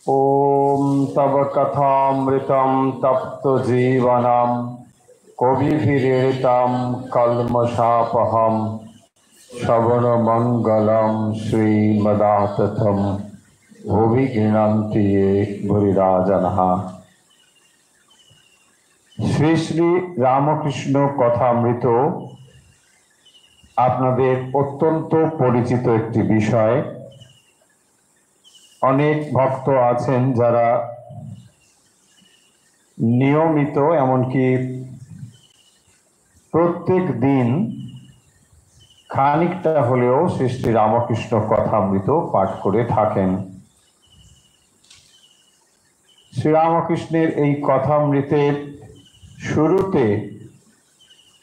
ॐ तव कथामृतं तप्तजीवनं कविभिरीडितं कल्मषापहं श्रवणमङ्गलं श्रीमदाततं भुवि गृह्णन्ति ये भूरिराजनः। শ্রী শ্রী রামকৃষ্ণ কথামৃত আপনাদের অত্যন্ত পরিচিত একটি বিষয়। অনেক ভক্ত আছেন যারা নিয়মিত এমনকি প্রত্যেক দিন খানিকটা হলেও শ্রী শ্রী রামকৃষ্ণ কথামৃত পাঠ করে থাকেন। শ্রীরামকৃষ্ণের এই কথামৃতের শুরুতে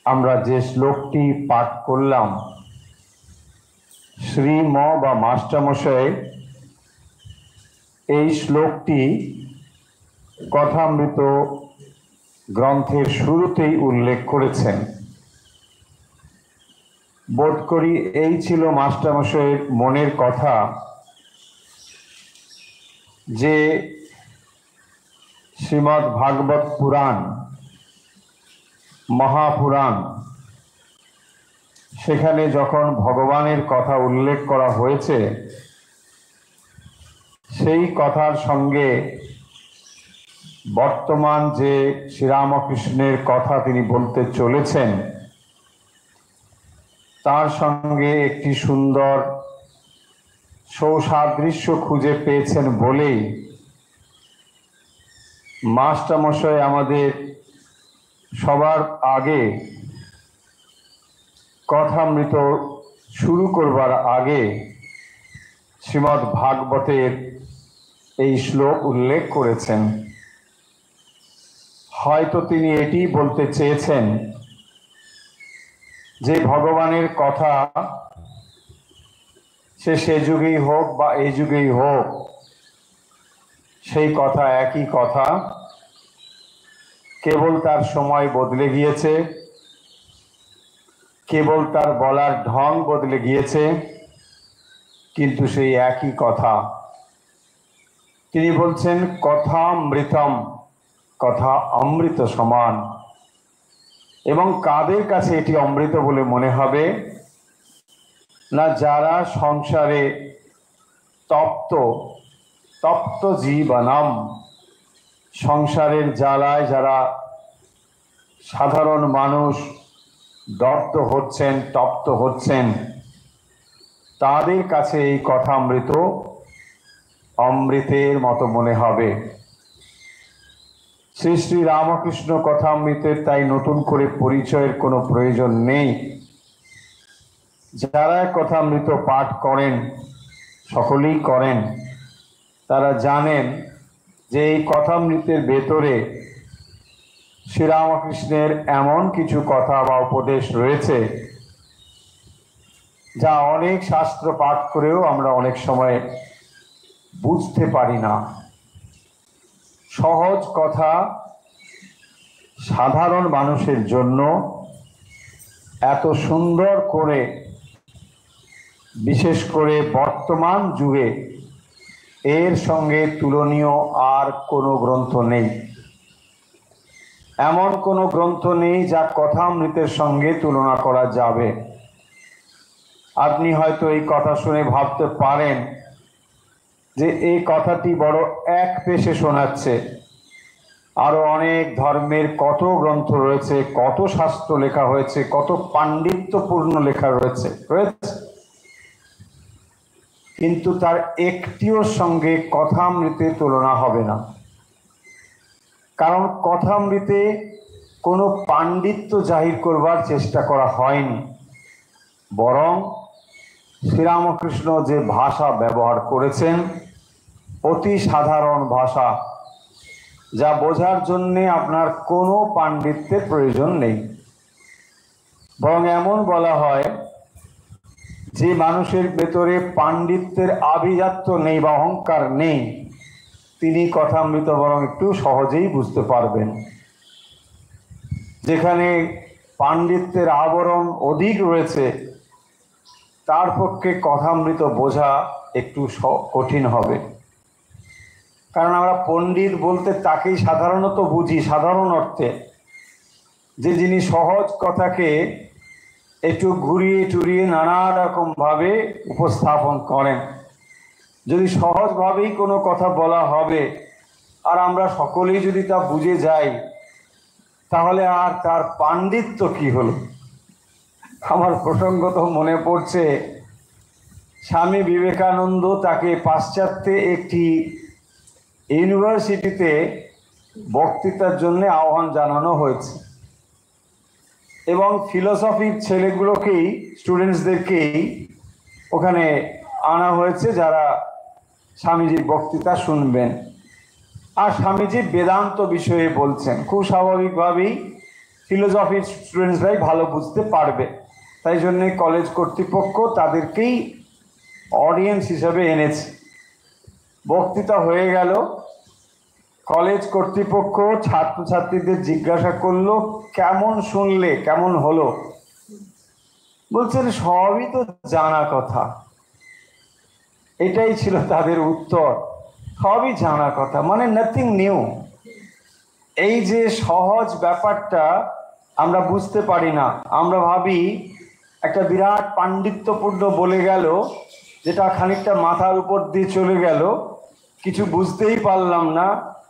আমরা যে শ্লোকটি পাঠ করলাম, শ্রীম বা মাস্টারমশাই এই শ্লোকটি কথামৃত গ্রন্থের শুরুতেই উল্লেখ করেছেন। বোধ করি এই ছিল মাস্টারমশাইয়ের মনের কথা যে শ্রীমদ্ ভাগবত পুরাণ, মহাপুরাণ, সেখানে যখন ভগবানের কথা উল্লেখ করা হয়েছে সেই কথার সঙ্গে বর্তমান যে শ্রীরামকৃষ্ণের কথা তিনি বলতে চলেছেন তার সঙ্গে একটি সুন্দর সৌসাদৃশ্য খুঁজে পেয়েছেন বলেই মাস্টারমশাই আমাদের সবার আগে কথামৃত শুরু করবার আগে শ্রীমদ্ ভাগবতের এই শ্লোক উল্লেখ করেছেন। হয়তো তিনি এটি বলতে চেয়েছেন যে ভগবানের কথা সে যুগেই হোক বা এই যুগেই হোক, সেই কথা একই কথা, কেবল তার সময় বদলে গিয়েছে, কেবল তার বলার ঢং বদলে গিয়েছে, কিন্তু সেই একই কথা। তিনি বলছেন কথামৃতম, কথা অমৃত সমান। এবং কাদের কাছে এটি অমৃত বলে মনে হবে? না, যারা সংসারে তপ্ত তপ্ত জীবনম, সংসারের জ্বালায় যারা সাধারণ মানুষ দগ্ধ হচ্ছেন, তপ্ত হচ্ছেন, তাদের কাছে এই কথামৃত অমৃতের মতো মনে হবে। শ্রী শ্রী রামকৃষ্ণ কথামৃতের তাই নতুন করে পরিচয়ের কোনো প্রয়োজন নেই। যারা কথামৃত পাঠ করেন, সকলেই করেন, তারা জানেন যে এই কথামৃতের ভেতরে শ্রীরামকৃষ্ণের এমন কিছু কথা বা উপদেশ রয়েছে যা অনেক শাস্ত্র পাঠ করেও আমরা অনেক সময় বুঝতে পারি না। সহজ কথা সাধারণ মানুষের জন্য এত সুন্দর করে, বিশেষ করে বর্তমান যুগে এর সঙ্গে তুলনীয় আর কোনো গ্রন্থ নেই। এমন কোনো গ্রন্থ নেই যা কথামৃতের সঙ্গে তুলনা করা যাবে। আপনি হয়তো এই কথা শুনে ভাবতে পারেন যে এই কথাটি বড় এক পেশে শোনাচ্ছে, আরো অনেক ধর্মের কত গ্রন্থ রয়েছে, কত শাস্ত্র লেখা হয়েছে, কত পাণ্ডিত্যপূর্ণ লেখা রয়েছে, কিন্তু তার একটিও সঙ্গে কথামৃতে তুলনা হবে না। কারণ কথামৃতে কোনো পাণ্ডিত্য জাহির করবার চেষ্টা করা হয়নি, বরং শ্রীরামকৃষ্ণ যে ভাষা ব্যবহার করেছেন অতি সাধারণ ভাষা, যা বোঝার জন্যে আপনার কোনো পাণ্ডিত্যের প্রয়োজন নেই। বরং এমন বলা হয় যে মানুষের ভেতরে পাণ্ডিত্যের আভিজাত্য নেই বা অহংকার নেই, তিনি কথামৃত বরং একটু সহজেই বুঝতে পারবেন। যেখানে পাণ্ডিত্যের আবরণ অধিক রয়েছে তার পক্ষে কথামৃত বোঝা একটু কঠিন হবে। কারণ আমরা পণ্ডিত বলতে তাকেই সাধারণত বুঝি, সাধারণ অর্থে, যে যিনি সহজ কথাকে একটু ঘুরিয়ে টুরিয়ে নানা রকমভাবে উপস্থাপন করেন। যদি সহজভাবেই কোনো কথা বলা হবে আর আমরা সকলেই যদি তা বুঝে যাই, তাহলে আর তার পাণ্ডিত্য কি হলো? আমার প্রসঙ্গত মনে পড়ছে, স্বামী বিবেকানন্দ, তাকে পাশ্চাত্যে একটি ইউনিভার্সিটিতে বক্তৃতার জন্য আহ্বান জানানো হয়েছে এবং ফিলোসফির ছেলেগুলোকেই, স্টুডেন্টসদেরকেই ওখানে আনা হয়েছে যারা স্বামীজির বক্তৃতা শুনবেন। আর স্বামীজি বেদান্ত বিষয়ে বলছেন। খুব স্বাভাবিকভাবেই ফিলোসফির স্টুডেন্টসরাই ভালো বুঝতে পারবে, তাই জন্যে কলেজ কর্তৃপক্ষ তাদেরকেই অডিয়েন্স হিসাবে এনেছে। বক্তৃতা হয়ে গেল, কলেজ কর্তৃপক্ষ ছাত্রছাত্রীদের জিজ্ঞাসা করলো, কেমন শুনলে, কেমন হলো? বলছেন সবই তো জানা কথা। এটাই ছিল তাদের উত্তর, সবই জানা কথা, মানে নাথিং নিউ। এই যে সহজ ব্যাপারটা আমরা বুঝতে পারি না, আমরা ভাবি একটা বিরাট পাণ্ডিত্যপূর্ণ বলে গেল, যেটা খানিকটা মাথার উপর দিয়ে চলে গেল, কিছু বুঝতেই পারলাম না,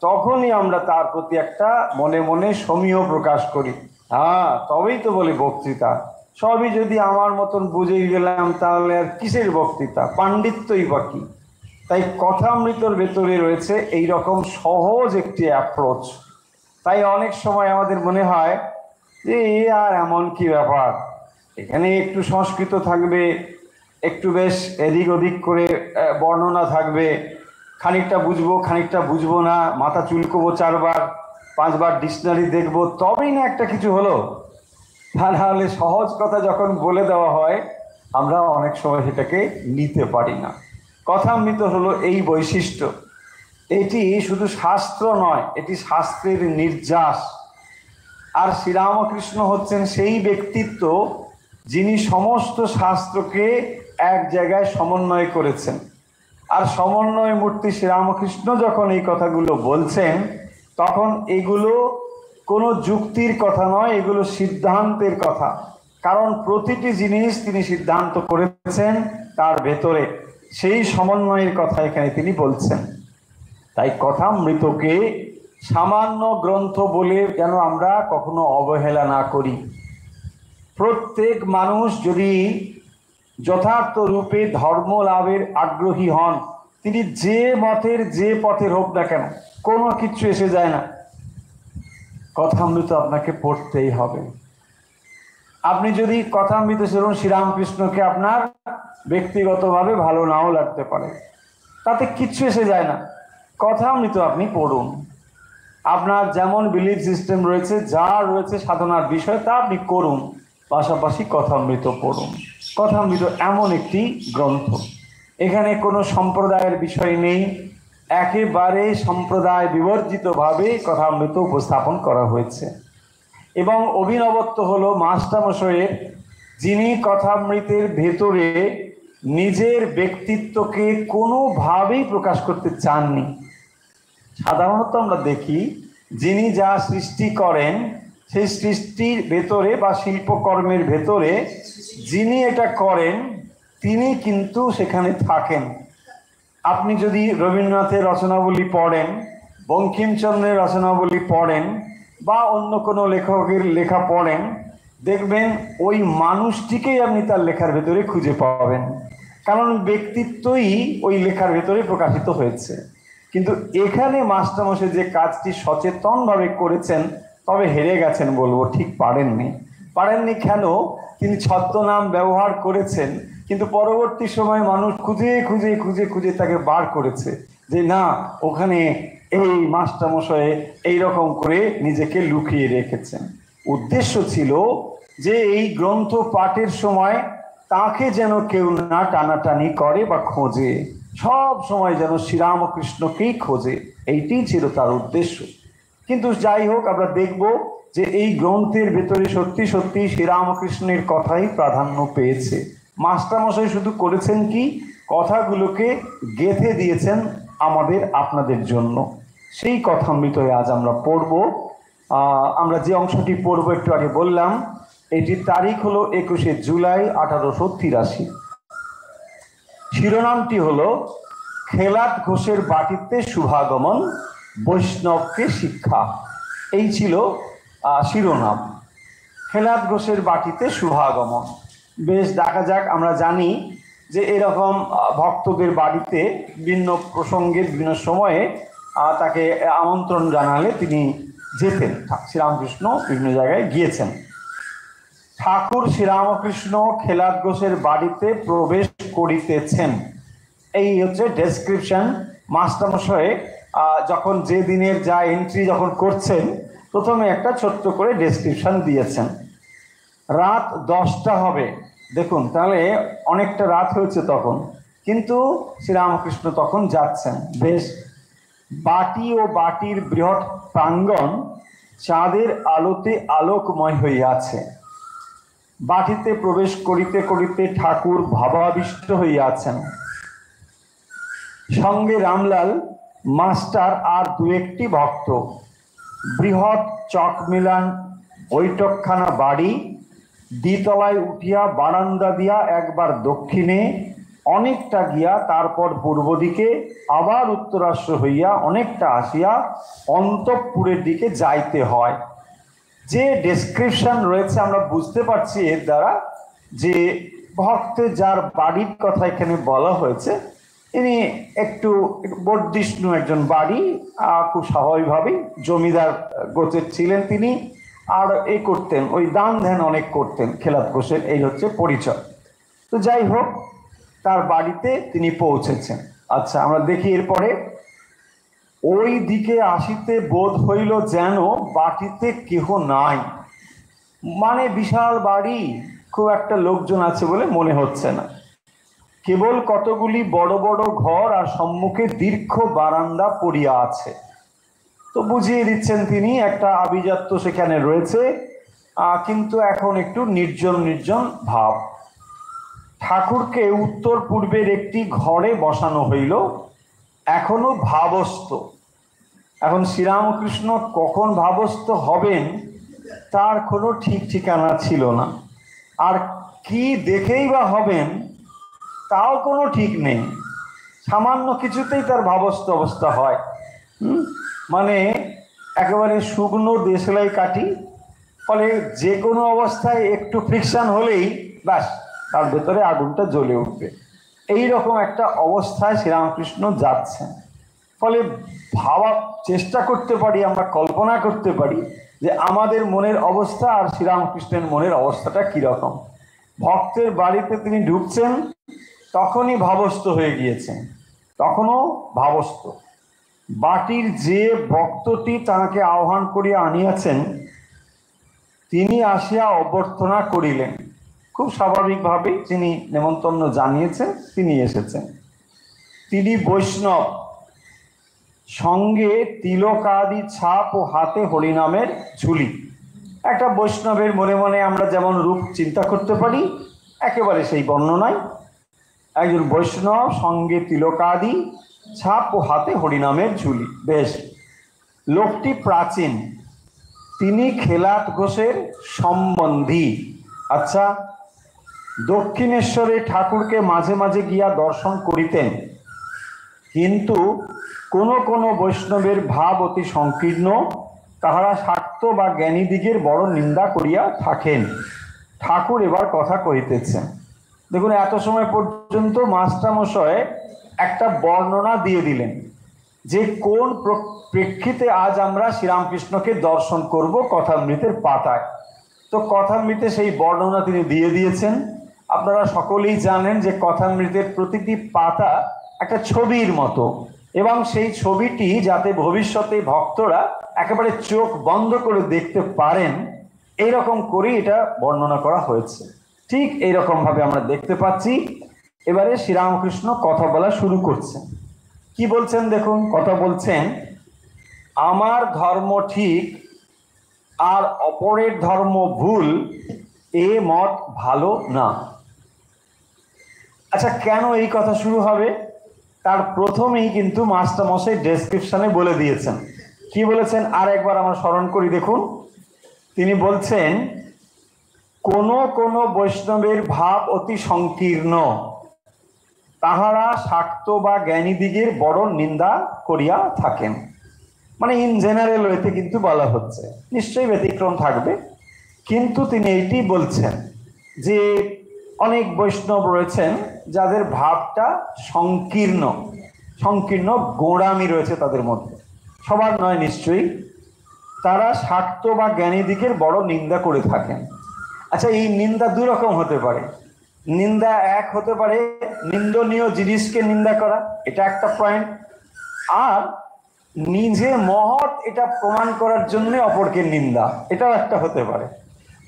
তখনই আমরা তার প্রতি একটা মনে মনে সমীহ প্রকাশ করি। হ্যাঁ, তবেই তো বলি বক্তৃতা। সবই যদি আমার মতন বুঝে গেলাম, তাহলে আর কিসের বক্তৃতা, পাণ্ডিত্যই বা কি? তাই কথামৃতর ভেতরে রয়েছে এই রকম সহজ একটি অ্যাপ্রোচ। তাই অনেক সময় আমাদের মনে হয় যে এ আর এমন কি ব্যাপার, এখানে একটু সংস্কৃত থাকবে, একটু বেশ এদিক ওদিক করে বর্ণনা থাকবে, খানিকটা বুঝবো খানিকটা বুঝবো না, মাথা চুলকোবো 4 বার 5 বার ডিকশনারি দেখবো, তবেই না একটা কিছু হলো। তা নাহলে সহজ কথা যখন বলে দেওয়া হয়, আমরা অনেক সময় সেটাকে নিতে পারি না। কথামৃত হলো এই বৈশিষ্ট্য। এটি শুধু শাস্ত্র নয়, এটি শাস্ত্রের নির্যাস। আর শ্রীরামকৃষ্ণ হচ্ছেন সেই ব্যক্তিত্ব যিনি সমস্ত শাস্ত্রকে এক জায়গায় সমন্বয় করেছেন। আর সমন্বয় মূর্তি শ্রীরামকৃষ্ণ যখন এই কথাগুলো বলছেন, তখন এগুলো কোনো যুক্তির কথা নয়, এগুলো সিদ্ধান্তের কথা। কারণ প্রতিটি জিনিস তিনি সিদ্ধান্ত করেছেন তার ভেতরে, সেই সমন্বয়ের কথা এখানে তিনি বলছেন। তাই কথামৃতকে সামান্য গ্রন্থ বলে যেন আমরা কখনো অবহেলা না করি। প্রত্যেক মানুষ যদি যথার্থ রূপে ধর্ম লাভের আগ্রহী হন, তিনি যে মতের যে পথের হোক না কেন, কোনো কিছু এসে যায় না, কথামৃত আপনাকে পড়তেই হবে। আপনি যদি কথামৃত শুনুন, শ্রীরামকৃষ্ণকে আপনার ব্যক্তিগতভাবে ভালো নাও লাগতে পারে, তাতে কিচ্ছু এসে যায় না, কথামৃত আপনি পড়ুন। আপনার যেমন বিলিফ সিস্টেম রয়েছে, যা রয়েছে সাধনার বিষয়, তা আপনি করুন, পাশাপাশি কথামৃত পড়ুন। কথামৃত এমন একটি গ্রন্থ, এখানে কোনো সম্প্রদায়ের বিষয় নেই, একেবারে সম্প্রদায় বিবর্জিতভাবে কথামৃত উপস্থাপন করা হয়েছে। এবং অভিনবত্ব হলো মাস্টারমশাইয়ের, যিনি কথামৃতের ভেতরে নিজের ব্যক্তিত্বকে কোনোভাবেই প্রকাশ করতে চাননি। সাধারণত আমরা দেখি যিনি যা সৃষ্টি করেন, সেই সৃষ্টির ভেতরে বা শিল্পকর্মের ভেতরে যিনি এটা করেন, তিনি কিন্তু সেখানে থাকেন। আপনি যদি রবীন্দ্রনাথের রচনাবলী পড়েন, বঙ্কিমচন্দ্রের রচনাবলী পড়েন, বা অন্য কোনো লেখকের লেখা পড়েন, দেখবেন ওই মানুষটিকেই আপনি তার লেখার ভেতরে খুঁজে পাবেন, কারণ ব্যক্তিত্বই ওই লেখার ভেতরে প্রকাশিত হয়েছে। কিন্তু এখানে মাস্টারমশাই যে কাজটি সচেতনভাবে করেছেন, তবে হেরে গেছেন বলবো, ঠিক পারেননি। কেন? তিনি ছদ্মনাম ব্যবহার করেছেন, কিন্তু পরবর্তী সময় মানুষ খুঁজে খুঁজে খুঁজে খুঁজে তাকে বার করেছে যে না, ওখানে এই মাস্টারমশাই এইরকম করে নিজেকে লুকিয়ে রেখেছেন। উদ্দেশ্য ছিল যে এই গ্রন্থ পাঠের সময় তাকে যেন কেউ না টানাটানি করে বা খোঁজে, সব সময় যেন শ্রীরামকৃষ্ণকেই খোঁজে, এইটাই ছিল তার উদ্দেশ্য। কিন্তু যাই হোক, আমরা দেখব যে এই গ্রন্থের ভেতরে সত্যি সত্যি শ্রীরামকৃষ্ণের কথাই প্রাধান্য পেয়েছে। মাস্টারমশাই শুধু করেছেন কি, কথাগুলোকে গেঁথে দিয়েছেন আমাদের আপনাদের জন্য। সেই কথামৃতই আজ আমরা পড়ব। আমরা যে অংশটি পড়ব একটু আগে বললাম, এটির তারিখ হলো 21শে জুলাই 1883। শিরোনামটি হলো খেলাত ঘোষের বাটিতে শুভাগমন, বৈষ্ণবকে শিক্ষা। এই ছিল শিরোনাম, খেলাত ঘোষের বাটিতে শুভাগমন। বেশ, দেখা যাক। আমরা জানি যে এরকম ভক্তদের বাড়িতে বিভিন্ন প্রসঙ্গে বিভিন্ন সময়ে তাকে আমন্ত্রণ জানালে তিনি যেতেন। শ্রীরামকৃষ্ণ বিভিন্ন জায়গায় গিয়েছেন। ঠাকুর শ্রীরামকৃষ্ণ খেলাত ঘোষের বাড়িতে প্রবেশ করিতেছেন, এই হচ্ছে ডেসক্রিপশন। মাস্টারমশাই যখন যে দিনের যা এন্ট্রি যখন করছেন, প্রথমে একটা ছোট্ট করে ডেসক্রিপশন দিয়েছেন। রাত 10টা হবে, দেখুন তাহলে অনেকটা রাত হয়েছে তখন, কিন্তু শ্রীরামকৃষ্ণ তখন যাচ্ছেন। বেশ, বাটি ও বাটির বৃহৎ প্রাঙ্গণ চাঁদের আলোতে আলোকময় হইয়াছে। বাটিতে প্রবেশ করিতে করিতে ঠাকুর ভাবাবিষ্ট হইয়াছেন। সঙ্গে রামলাল মাস্টার আর দু একটি ভক্ত। বৃহৎ চকমিলান বৈঠকখানা বাড়ি, দ্বিতলায় উঠিয়া বারান্দা দিয়া একবার দক্ষিণে অনেকটা গিয়া তারপর পূর্ব দিকে, আবার উত্তরাশ্র হইয়া অনেকটা আসিয়া অন্তঃপুরের দিকে যাইতে হয়। যে ডেসক্রিপশন রয়েছে আমরা বুঝতে পারছি এর দ্বারা যে ভক্তের যার বাড়ির কথা এখানে বলা হয়েছে, ইনি একটু বর্ধিষ্ণু একজন বাড়ি, খুব স্বাভাবিকভাবেই জমিদার গোছের ছিলেন তিনি, আর এই করতেন, ওই দান ধ্যান অনেক করতেন খেলাত ঘোষের, এই হচ্ছে পরিচয়। তো যাই হোক, তার বাড়িতে তিনি পৌঁছেছেন। আচ্ছা, আমরা দেখি এরপরে। ওই দিকে আসিতে বোধ হইল যেন বাটিতে কেহ নাই, মানে বিশাল বাড়ি, খুব একটা লোকজন আছে বলে মনে হচ্ছে না। কেবল কতগুলি বড় বড় ঘর আর সম্মুখে দীর্ঘ বারান্দা পড়িয়া আছে। তো বুঝিয়ে দিচ্ছেন তিনি একটা আভিজাত্য সেখানে রয়েছে, কিন্তু এখন একটু নির্জন নির্জন ভাব। ঠাকুরকে উত্তর পূর্বের একটি ঘরে বসানো হইল, এখনো ভাবস্থ। এখন শ্রীরামকৃষ্ণ কখন ভাবস্থ হবেন তার কোনো ঠিক ঠিকানা ছিল না, আর কি দেখেই বা হবেন তাও কোনো ঠিক নেই। সামান্য কিছুতেই তার ভাবস্থ অবস্থা হয়। মানে একেবারে শুকনো দেশলাই কাটি, ফলে যে কোনো অবস্থায় একটু ফ্রিকশন হলেই ব্যাস তার ভেতরে আগুনটা জ্বলে উঠবে। এই রকম একটা অবস্থায় শ্রীরামকৃষ্ণ যাচ্ছেন। ফলে ভাবার চেষ্টা করতে পারি, আমরা কল্পনা করতে পারি যে আমাদের মনের অবস্থা আর শ্রীরামকৃষ্ণের মনের অবস্থাটা কীরকম। ভক্তের বাড়িতে তিনি ঢুকছেন, তখনই ভাবস্থ হয়ে গিয়েছেন, তখনও ভাবস্থ। বাটির যে ভক্তটি তাহাকে আহ্বান করিয়া আনিয়াছেন, তিনি আসিয়া অভ্যর্থনা করিলেন। খুব স্বাভাবিকভাবেই তিনি নেমন্তন্ন জানিয়েছেন, তিনি এসেছেন। তিনি বৈষ্ণব, সঙ্গে তিলকাদি ছাপ ও হাতে হরিনামের ঝুলি। একটা বৈষ্ণবের মনে মনে আমরা যেমন রূপ চিন্তা করতে পারি, একেবারে সেই বর্ণনায় একজন বৈষ্ণব, সঙ্গে তিলকাদি ছাপ ও হাতে হরিনামের ঝুলি। বেশ, লোকটি প্রাচীন, তিনি খেলাত ঘোষের সম্বন্ধী। আচ্ছা, দক্ষিণেশ্বরে ঠাকুরকে মাঝে মাঝে গিয়া দর্শন করিতেন, কিন্তু কোন কোন বৈষ্ণবের ভাব অতি সংকীর্ণ, তাহারা স্বার্থ বা জ্ঞানীদিগের বড় নিন্দা করিয়া থাকেন। ঠাকুর এবার কথা কহিতেছেন। দেখুন, এত সময় পর্যন্ত মাস্টারমশাই একটা বর্ণনা দিয়ে দিলেন যে কোন প্রেক্ষিতে আজ আমরা শ্রীরামকৃষ্ণকে দর্শন করব কথামৃতের পাতায়। তো কথামৃতে সেই বর্ণনা তিনি দিয়ে দিয়েছেন। আপনারা সকলেই জানেন যে কথামৃতের প্রতিটি পাতা একটা ছবির মতো, এবং সেই ছবিটি যাতে ভবিষ্যতে ভক্তরা একেবারে চোখ বন্ধ করে দেখতে পারেন, এইরকম করেই এটা বর্ণনা করা হয়েছে। ঠিক এইরকম ভাবে আমরা দেখতে পাচ্ছি। এবারে শ্রীরামকৃষ্ণ কথা বলা শুরু করছেন। কি বলছেন দেখুন, কথা বলছেন, আমার ধর্ম ঠিক আর অপরের ধর্ম ভুল, এ মত ভালো না। আচ্ছা, কেন এই কথা শুরু হবে? তার প্রথমেই কিন্তু মাস্টারমশাই ডেসক্রিপশনে বলে দিয়েছেন। কি বলেছেন আর একবার আমরা স্মরণ করি দেখুন। তিনি বলছেন, কোন কোন বৈষ্ণবের ভাব অতি সংকীর্ণ, তাহারা শাক্ত বা জ্ঞানীদিগের বড় নিন্দা করিয়া থাকেন। মানে ইন জেনারেল ওয়েতে কিন্তু বলা হচ্ছে, নিশ্চয়ই ব্যতিক্রম থাকবে, কিন্তু তিনি এইটি বলছেন যে অনেক বৈষ্ণব রয়েছেন যাদের ভাবটা সংকীর্ণ, সংকীর্ণ গোঁড়ামি রয়েছে তাদের মধ্যে, সবার নয় নিশ্চয়ই, তারা শাক্ত বা জ্ঞানীদিগের বড় নিন্দা করে থাকেন। আচ্ছা, এই নিন্দা দুই রকম হতে পারে। নিন্দা এক হতে পারে নিন্দনীয় জিনিসকে নিন্দা করা, এটা একটা পয়েন্ট, আর নিজে মহৎ এটা প্রমাণ করার জন্য অপরকে নিন্দা, এটাও একটা হতে পারে।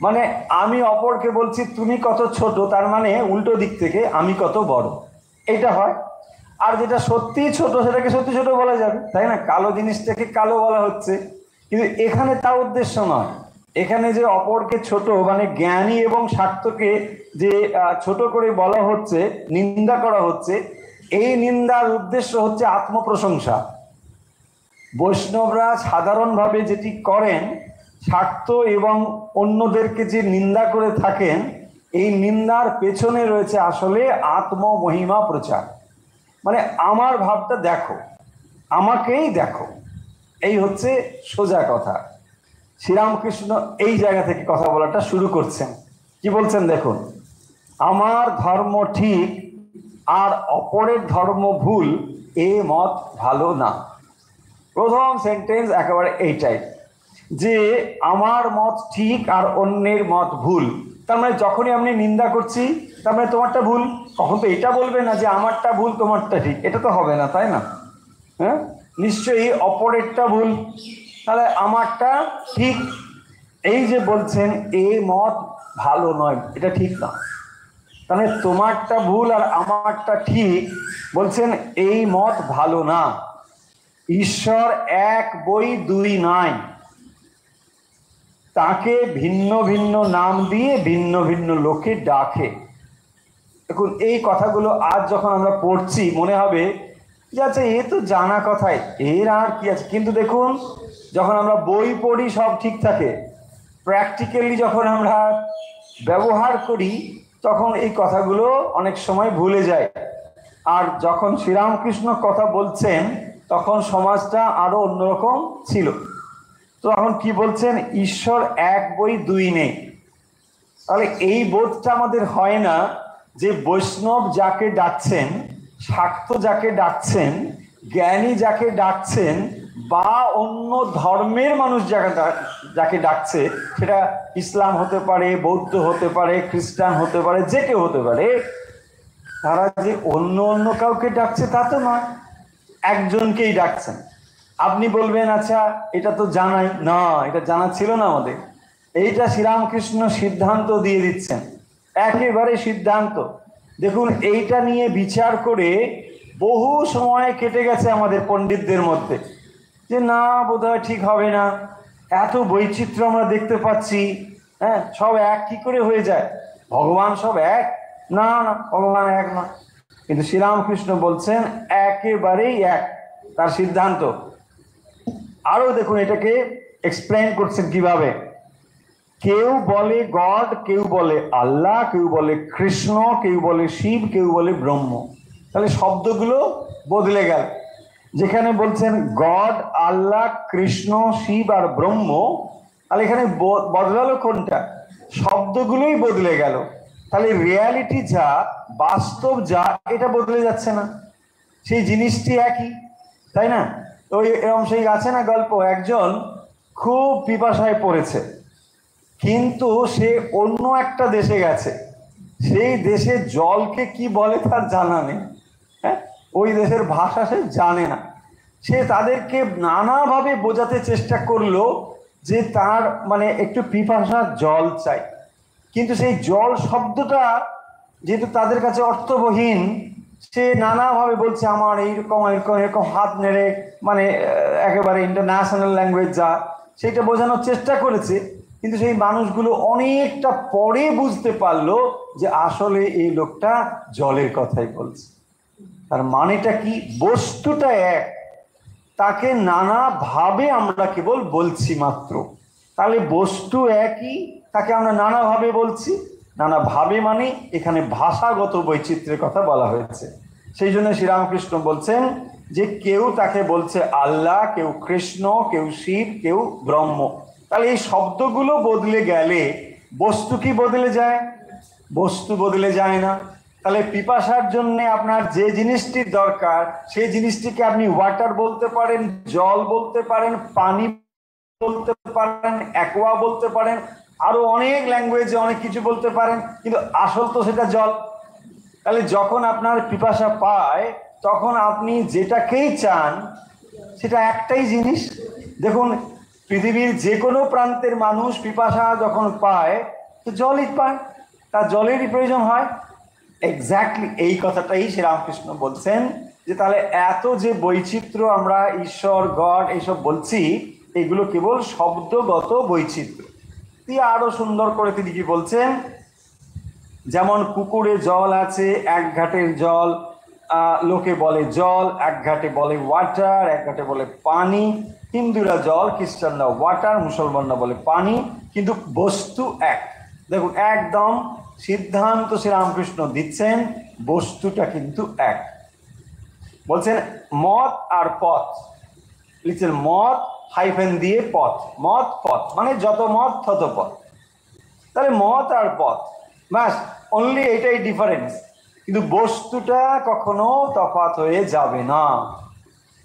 মানে আমি অপরকে বলছি তুমি কত ছোট, তার মানে উল্টো দিক থেকে আমি কত বড়, এটা হয়। আর যেটা সত্যি ছোট সেটাকে সত্যি ছোট বলা যাবে, তাই না? কালো জিনিসটাকে কালো বলা হচ্ছে, কিন্তু এখানে তা উদ্দেশ্য নয়। এখানে যে অপরকে ছোট মানে জ্ঞানী এবং শাক্তকে যে ছোট করে বলা হচ্ছে, নিন্দা করা হচ্ছে, এই নিন্দার উদ্দেশ্য হচ্ছে আত্মপ্রশংসা। বৈষ্ণবরা সাধারণভাবে যেটি করেন, শাক্ত এবং অন্যদেরকে যে নিন্দা করে থাকেন, এই নিন্দার পেছনে রয়েছে আসলে আত্মমহিমা প্রচার। মানে আমার ভাবটা দেখো, আমাকেই দেখো, এই হচ্ছে সোজা কথা। শ্রীরামকৃষ্ণ এই জায়গা থেকে কথা বলাটা শুরু করছেন। কি বলছেন দেখুন, আমার ধর্ম ঠিক আর অপরের ধর্ম ভুল, এ মত ভালো না। প্রথম সেন্টেন্স একেবারে এইটাই, যে আমার মত ঠিক আর অন্যের মত ভুল। তার মানে যখনই আমি নিন্দা করছি, তার মানে তোমারটা ভুল। কখন তো এটা বলবে না যে আমারটা ভুল তোমারটা ঠিক, এটা তো হবে না, তাই না? হ্যাঁ, নিশ্চয়ই অপরেরটা ভুল, তাহলে আমারটা ঠিক। এই যে বলছেন এই মত ভালো নয়, এটা ঠিক না, তাহলে তোমারটা ভুল আর আমারটা ঠিক, বলছেন এই মত ভালো না। ঈশ্বর এক বই দুই নাই, তাকে ভিন্ন ভিন্ন নাম দিয়ে ভিন্ন ভিন্ন লোকে ডাকে। দেখুন এই কথাগুলো আজ যখন আমরা পড়ছি মনে হবে যে আচ্ছা এ তো জানা কথাই, এর আর কি আছে। কিন্তু দেখুন যখন আমরা বই পড়ি সব ঠিক থাকে, প্র্যাকটিক্যালি যখন আমরা ব্যবহার করি তখন এই কথাগুলো অনেক সময় ভুলে যায়। আর যখন শ্রীরামকৃষ্ণ কথা বলছেন তখন সমাজটা আরো অন্যরকম ছিল। তো এখন কি বলছেন, ঈশ্বর এক বই দুই নেই। তাহলে এই বোধটা আমাদের হয় না যে বৈষ্ণব যাকে ডাকছেন, শাক্ত যাকে ডাকছেন, জ্ঞানী যাকে ডাকছেন, বা অন্য ধর্মের মানুষ যাকে ডাকছে, সেটা ইসলাম হতে পারে, বৌদ্ধ হতে পারে, খ্রিস্টান হতে পারে, যে কেউ হতে পারে, তারা যে অন্য অন্য কাউকে ডাকছে তা তো নয়, একজনকেই ডাকছেন। আপনি বলবেন আচ্ছা এটা তো জানাই না, এটা জানা ছিল না আমাদের। এইটা শ্রীরামকৃষ্ণ সিদ্ধান্ত দিয়ে দিচ্ছেন, একেবারে সিদ্ধান্ত। দেখুন এইটা নিয়ে বিচার করে বহু সময় কেটে গেছে আমাদের পণ্ডিতদের মধ্যে, যে না বোধহয় ঠিক হবে না, এত বৈচিত্র্য আমরা দেখতে পাচ্ছি, হ্যাঁ সব এক কি করে হয়ে যায়, ভগবান সব এক? না না, ভগবান এক না। কিন্তু শ্রীরামকৃষ্ণ বলছেন একেবারেই এক, তার সিদ্ধান্ত। আরো দেখুন এটাকে এক্সপ্লেন করছেন কিভাবে। কেউ বলে গড, কেউ বলে আল্লাহ, কেউ বলে কৃষ্ণ, কেউ বলে শিব, কেউ বলে ব্রহ্ম। তাহলে শব্দগুলো বদলে গেল। যেখানে বলছেন গড, আল্লাহ, কৃষ্ণ, শিব আর ব্রহ্ম, তাহলে এখানে বদলালো কোনটা? শব্দগুলোই বদলে গেল। তাহলে রিয়ালিটি যা, বাস্তব যা, এটা বদলে যাচ্ছে না, সেই জিনিসটি একই, তাই না? তো এরকম সেই আছে না গল্প, একজন খুব পিপাসায় পড়েছে, কিন্তু সে অন্য একটা দেশে গেছে, সেই দেশে জলকে কি বলে তার জানা নেই, হ্যাঁ ওই দেশের ভাষা সে জানে না। সে তাদেরকে নানাভাবে বোঝাতে চেষ্টা করলো যে তার মানে একটু পিপাসার জল চাই, কিন্তু সেই জল শব্দটা যেহেতু তাদের কাছে অর্থবহীন, সে নানাভাবে বলছে আমার এইরকম এরকম এরকম হাত নেড়ে, মানে একেবারে ইন্টারন্যাশনাল ল্যাঙ্গুয়েজ যা, সেটা বোঝানোর চেষ্টা করেছে। কিন্তু সেই মানুষগুলো অনেকটা পরে বুঝতে পারলো যে আসলে এই লোকটা জলের কথাই বলছে। তার মানেটা কি? বস্তুটা এক, তাকে নানা ভাবে আমরা কেবল বলছি মাত্র। তাহলে বস্তু একই, তাকে আমরা নানা ভাবে বলছি। নানা ভাবে মানে এখানে ভাষাগত বৈচিত্র্যের কথা বলা হয়েছে। সেই জন্য শ্রীরামকৃষ্ণ বলছেন যে কেউ তাকে বলছে আল্লাহ, কেউ কৃষ্ণ, কেউ শিব, কেউ ব্রহ্ম। তাহলে এই শব্দগুলো বদলে গেলে বস্তু কি বদলে যায়? বস্তু বদলে যায় না। তাহলে পিপাসার জন্য আপনার যে জিনিসটির দরকার সেই জিনিসটিকে আপনি ওয়াটার বলতে পারেন, জল বলতে পারেন, পানি বলতে পারেন, অ্যাকোয়া বলতে পারেন, আরো অনেক ল্যাঙ্গুয়েজে অনেক কিছু বলতে পারেন, কিন্তু আসল তো সেটা জল। তাহলে যখন আপনার পিপাসা পায় তখন আপনি যেটাকেই চান সেটা একটাই জিনিস। দেখুন, পৃথিবীর যে কোনো প্রান্তের মানুষ পিপাসা যখন পায় তো জলই পায়, তার জলেরই প্রয়োজন হয়। এক্স্যাক্টলি এই কথাটাই শ্রীরামকৃষ্ণ বলছেন, যে তাহলে এত যে বৈচিত্র্য আমরা ঈশ্বর, গড এইসব বলছি, এগুলো কেবল শব্দগত বৈচিত্র্য। তিনি আরো সুন্দর করে তিনি কি বলছেন, যেমন পুকুরে জল আছে, এক ঘাটের জল লোকে বলে জল, এক ঘাটে বলে ওয়াটার, এক ঘাটে বলে পানি। হিন্দুরা জল, খ্রিস্টানরা ওয়াটার, মুসলমানরা বলে পানি, কিন্তু বস্তু এক। দেখুন, একদম সিদ্ধান্ত শ্রীরামকৃষ্ণ দিচ্ছেন, বস্তুটা কিন্তু এক। বলছেন মত আর পথ, লিখছেন মত হাইফেন দিয়ে পথ, মত পথ মানে যত মত তত পথ। তাহলে মত আর পথ, ব্যাস, অনলি এটাই ডিফারেন্স, কিন্তু বস্তুটা কখনো তফাৎ হয়ে যাবে না।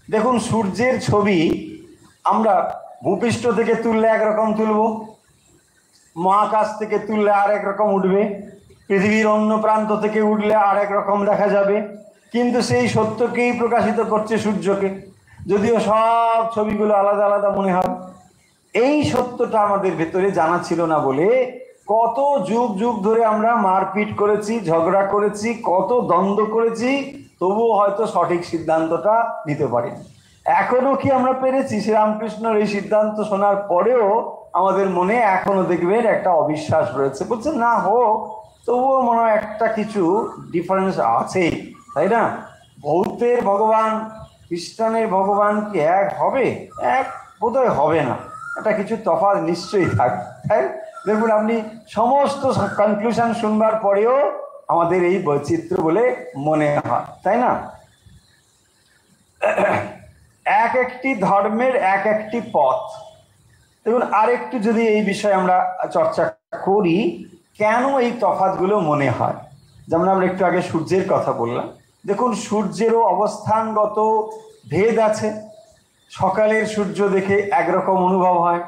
দেখুন, সূর্যের ছবি আমরা ভূপৃষ্ঠ থেকে তুললে একরকম তুলব, মহাকাশ থেকে তুললে আর এক রকম উঠবে, পৃথিবীর অন্য প্রান্ত থেকে উঠলে আর এক রকম দেখা যাবে, কিন্তু সেই সত্যকেই প্রকাশিত করছে সূর্যকে, যদিও সব ছবিগুলো আলাদা আলাদা মনে হবে। এই সত্যটা আমাদের ভেতরে জানা ছিল না বলে কত যুগ যুগ ধরে আমরা মারপিট করেছি, ঝগড়া করেছি, কত দ্বন্দ্ব করেছি, তবুও হয়তো সঠিক সিদ্ধান্তটা নিতে পারিনি। এখনো কি আমরা পেরেছি? শ্রীরামকৃষ্ণের এই সিদ্ধান্ত শোনার পরেও আমাদের মনে এখনো দেখবেন একটা অবিশ্বাস রয়েছে, বলছে না হোক, তবুও মনে হয় একটা কিছু ডিফারেন্স আছে, তাই না? বৌদ্ধের ভগবান খ্রিস্টানের ভগবান কি এক হবে? এক বোধহয় হবে না, একটা কিছু তফাৎ নিশ্চয়ই থাকবে, তাই? দেখুন, আপনি সমস্ত কনক্লুশন শুনবার পরেও আমাদের এই বৈচিত্র্য বলে মনে হয়, তাই না? এক একটি ধর্মের এক একটি পথ। দেখুন, আরেকটু যদি এই বিষয়ে আমরা চর্চা করি, কেন এই তফাৎগুলো মনে হয়। যেমন আমরা একটু আগে সূর্যের কথা বললাম, দেখুন সূর্যেরও অবস্থানগত ভেদ আছে। সকালের সূর্য দেখে একরকম অনুভব হয়,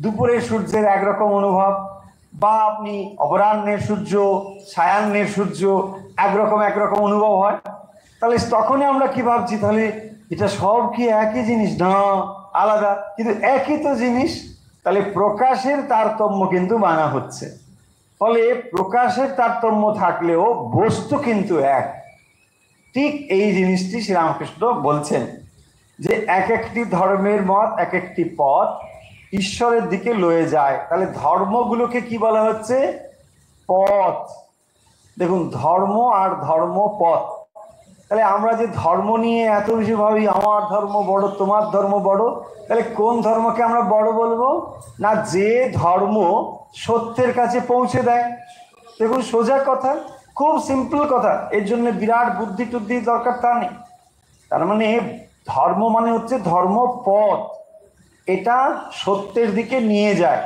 দুপুরের সূর্যের একরকম অনুভব, বা আপনি অপরাহ্নের সূর্য, সায়াহ্নের সূর্য একরকম অনুভব হয়। তাহলে তখনই আমরা কি ভাবছি, তাহলে এটা সব কি একই জিনিস? না, আলাদা, কিন্তু একই তো জিনিস। তাহলে প্রকাশের তারতম্য কিন্তু মানা হচ্ছে, ফলে প্রকাশের তারতম্য থাকলেও বস্তু কিন্তু এক। ঠিক এই জিনিসটি শ্রীরামকৃষ্ণ বলছেন যে এক একটি ধর্মের মত, এক একটি পথ ঈশ্বরের দিকে লয়ে যায়। তাহলে ধর্মগুলোকে কি বলা হচ্ছে? পথ। দেখুন, ধর্ম আর ধর্ম পথ। তাহলে আমরা যে ধর্ম নিয়ে এত বেশি ভাবি, আমার ধর্ম বড়, তোমার ধর্ম বড়, তাহলে কোন ধর্মকে আমরা বড় বলবো? না, যে ধর্ম সত্যের কাছে পৌঁছে দেয়। দেখুন, সোজা কথা, খুব সিম্পল কথা, এর জন্য বিরাট বুদ্ধি টুদ্ধি দরকার তা নেই। তার মানে ধর্ম মানে হচ্ছে ধর্মপথ, এটা সত্যের দিকে নিয়ে যায়,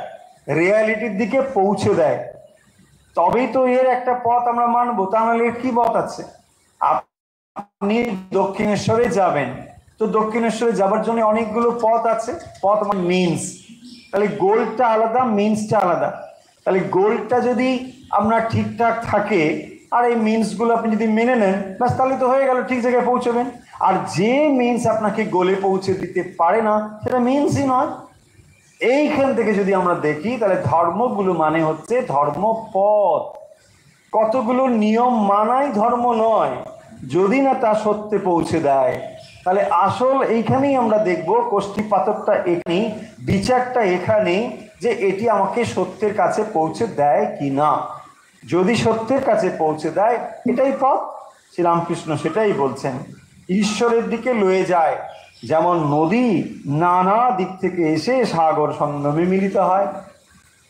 রিয়ালিটির দিকে পৌঁছে দেয়, তবেই তো এর একটা পথ আমরা মানবো। তা নাহলে এর কি পথ আছে? আপনি দক্ষিণেশ্বরে যাবেন, তো দক্ষিণেশ্বরে যাবার জন্য অনেকগুলো পথ আছে, পথ মানে মিনস। তাহলে গোলটা আলাদা, মিনসটা আলাদা। তাহলে গোলটা যদি আপনার ঠিকঠাক থাকে আর এই মিনসগুলো আপনি যদি মেনে নেন, ব্যাস, তাহলে তো হয়ে গেল, ঠিক জায়গায় পৌঁছবেন। আর যে মিনস আপনাকে গোলে পৌঁছে দিতে পারে না, সেটা মিনসই নয়। এইখান থেকে যদি আমরা দেখি, তাহলে ধর্মগুলো মানে হচ্ছে ধর্মপথ। কতগুলো নিয়ম মানাই ধর্ম নয়, যদি না তা সত্যে পৌঁছে দেয়। তাহলে আসল এইখানেই আমরা দেখব, কোষ্ঠীপাতকটা এখানেই, বিচারটা এখানেই, যে এটি আমাকে সত্যের কাছে পৌঁছে দেয় কি না। যদি সত্যের কাছে পৌঁছে দেয়, এটাই পথ, শ্রীরামকৃষ্ণ সেটাই বলছেন, ঈশ্বরের দিকে লয়ে যায়। যেমন নদী নানা দিক থেকে এসে সাগর সঙ্গমে মিলিত হয়,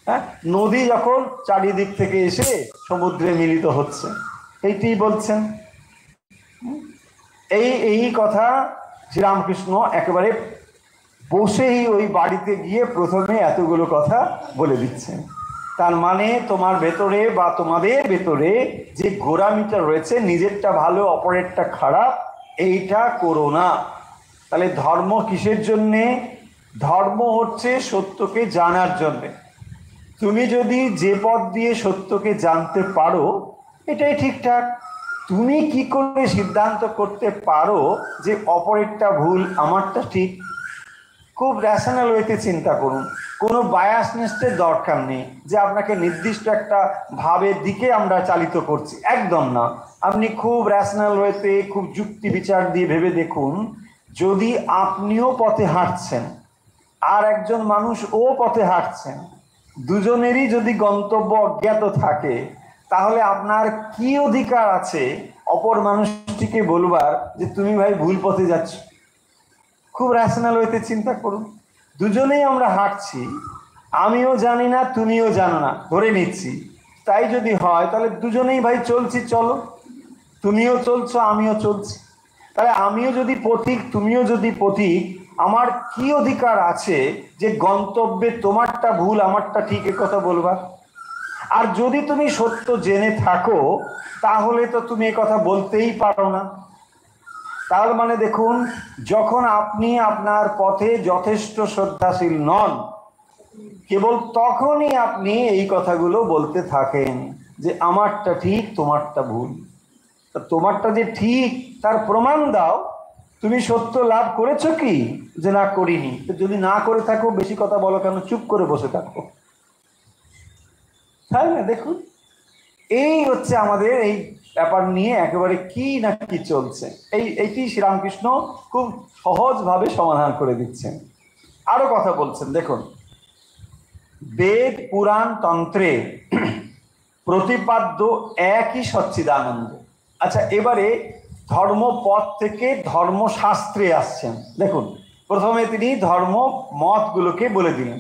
হ্যাঁ, নদী যখন চারিদিক থেকে এসে সমুদ্রে মিলিত হচ্ছে, এইটি বলছেন। এই কথা শ্রীরামকৃষ্ণ একেবারে বসেই ওই বাড়িতে গিয়ে প্রথমে এতগুলো কথা বলে দিচ্ছেন। তার মানে তোমার ভেতরে বা তোমাদের ভেতরে যে গোঁড়ামিটা রয়েছে, নিজেরটা ভালো অপরেরটা খারাপ, এইটা করো না। তাহলে ধর্ম কিসের জন্যে? ধর্ম হচ্ছে সত্যকে জানার জন্যে। তুমি যদি যে পথ দিয়ে সত্যকে জানতে পারো, এটাই ঠিকঠাক। তুমি কি করে সিদ্ধান্ত করতে পারো যে অপরেরটা ভুল আমারটা ঠিক? খুব র্যাশনাল ওয়েতে চিন্তা করুন, কোনো বায়াসনেসের দরকার নেই যে আপনাকে নির্দিষ্ট একটা ভাবের দিকে আমরা চালিত করছি, একদম না। আপনি খুব র্যাশনাল ওয়েতে, খুব যুক্তি বিচার দিয়ে ভেবে দেখুন, যদি আপনিও পথে হাঁটছেন আর একজন মানুষ ও পথে হাঁটছেন, দুজনেরই যদি গন্তব্য অজ্ঞাত থাকে, তাহলে আপনার কি অধিকার আছে অপর মানুষটিকে বলবার যে তুমি ভাই ভুল পথে যাচ্ছ? খুব র্যাশনাল ওয়েতে চিন্তা করুন। দুজনেই আমরা হাঁটছি, আমিও জানি না তুমিও জানো না, ধরে নিচ্ছি। তাই যদি হয় তাহলে দুজনেই ভাই চলছি, চলো, তুমিও চলছো আমিও চলছি। তাহলে আমিও যদি পথিক তুমিও যদি পথিক, আমার কি অধিকার আছে যে গন্তব্যে তোমারটা ভুল আমারটা ঠিক এ কথা বলবার? আর যদি তুমি সত্য জেনে থাকো তাহলে তো তুমি এ কথা বলতেই পারো না। তার মানে দেখুন, যখন আপনি আপনার পথে যথেষ্ট শ্রদ্ধাশীল নন, কেবল তখনই আপনি এই কথাগুলো বলতে থাকেন যে আমারটা ঠিক তোমারটা ভুল। তোমারটা যে ঠিক তার প্রমাণ দাও। তুমি সত্য লাভ করেছো কি যে না করিনি? যদি না করে থাকো বেশি কথা বলো কেন, চুপ করে বসে থাকো, তাই না? দেখুন, এই হচ্ছে আমাদের এই ব্যাপার নিয়ে একেবারে কি না কি চলছে। এইটি শ্রীরামকৃষ্ণ খুব সহজভাবে সমাধান করে দিচ্ছেন। আরো কথা বলছেন, দেখুন, বেদ পুরাণ তন্ত্রে প্রতিপাদ্য একই সচ্চিদানন্দ। আচ্ছা, এবারে ধর্মপথ থেকে ধর্মশাস্ত্রে আসছেন। দেখুন, প্রথমে তিনি ধর্ম মতগুলোকে বলে দিলেন।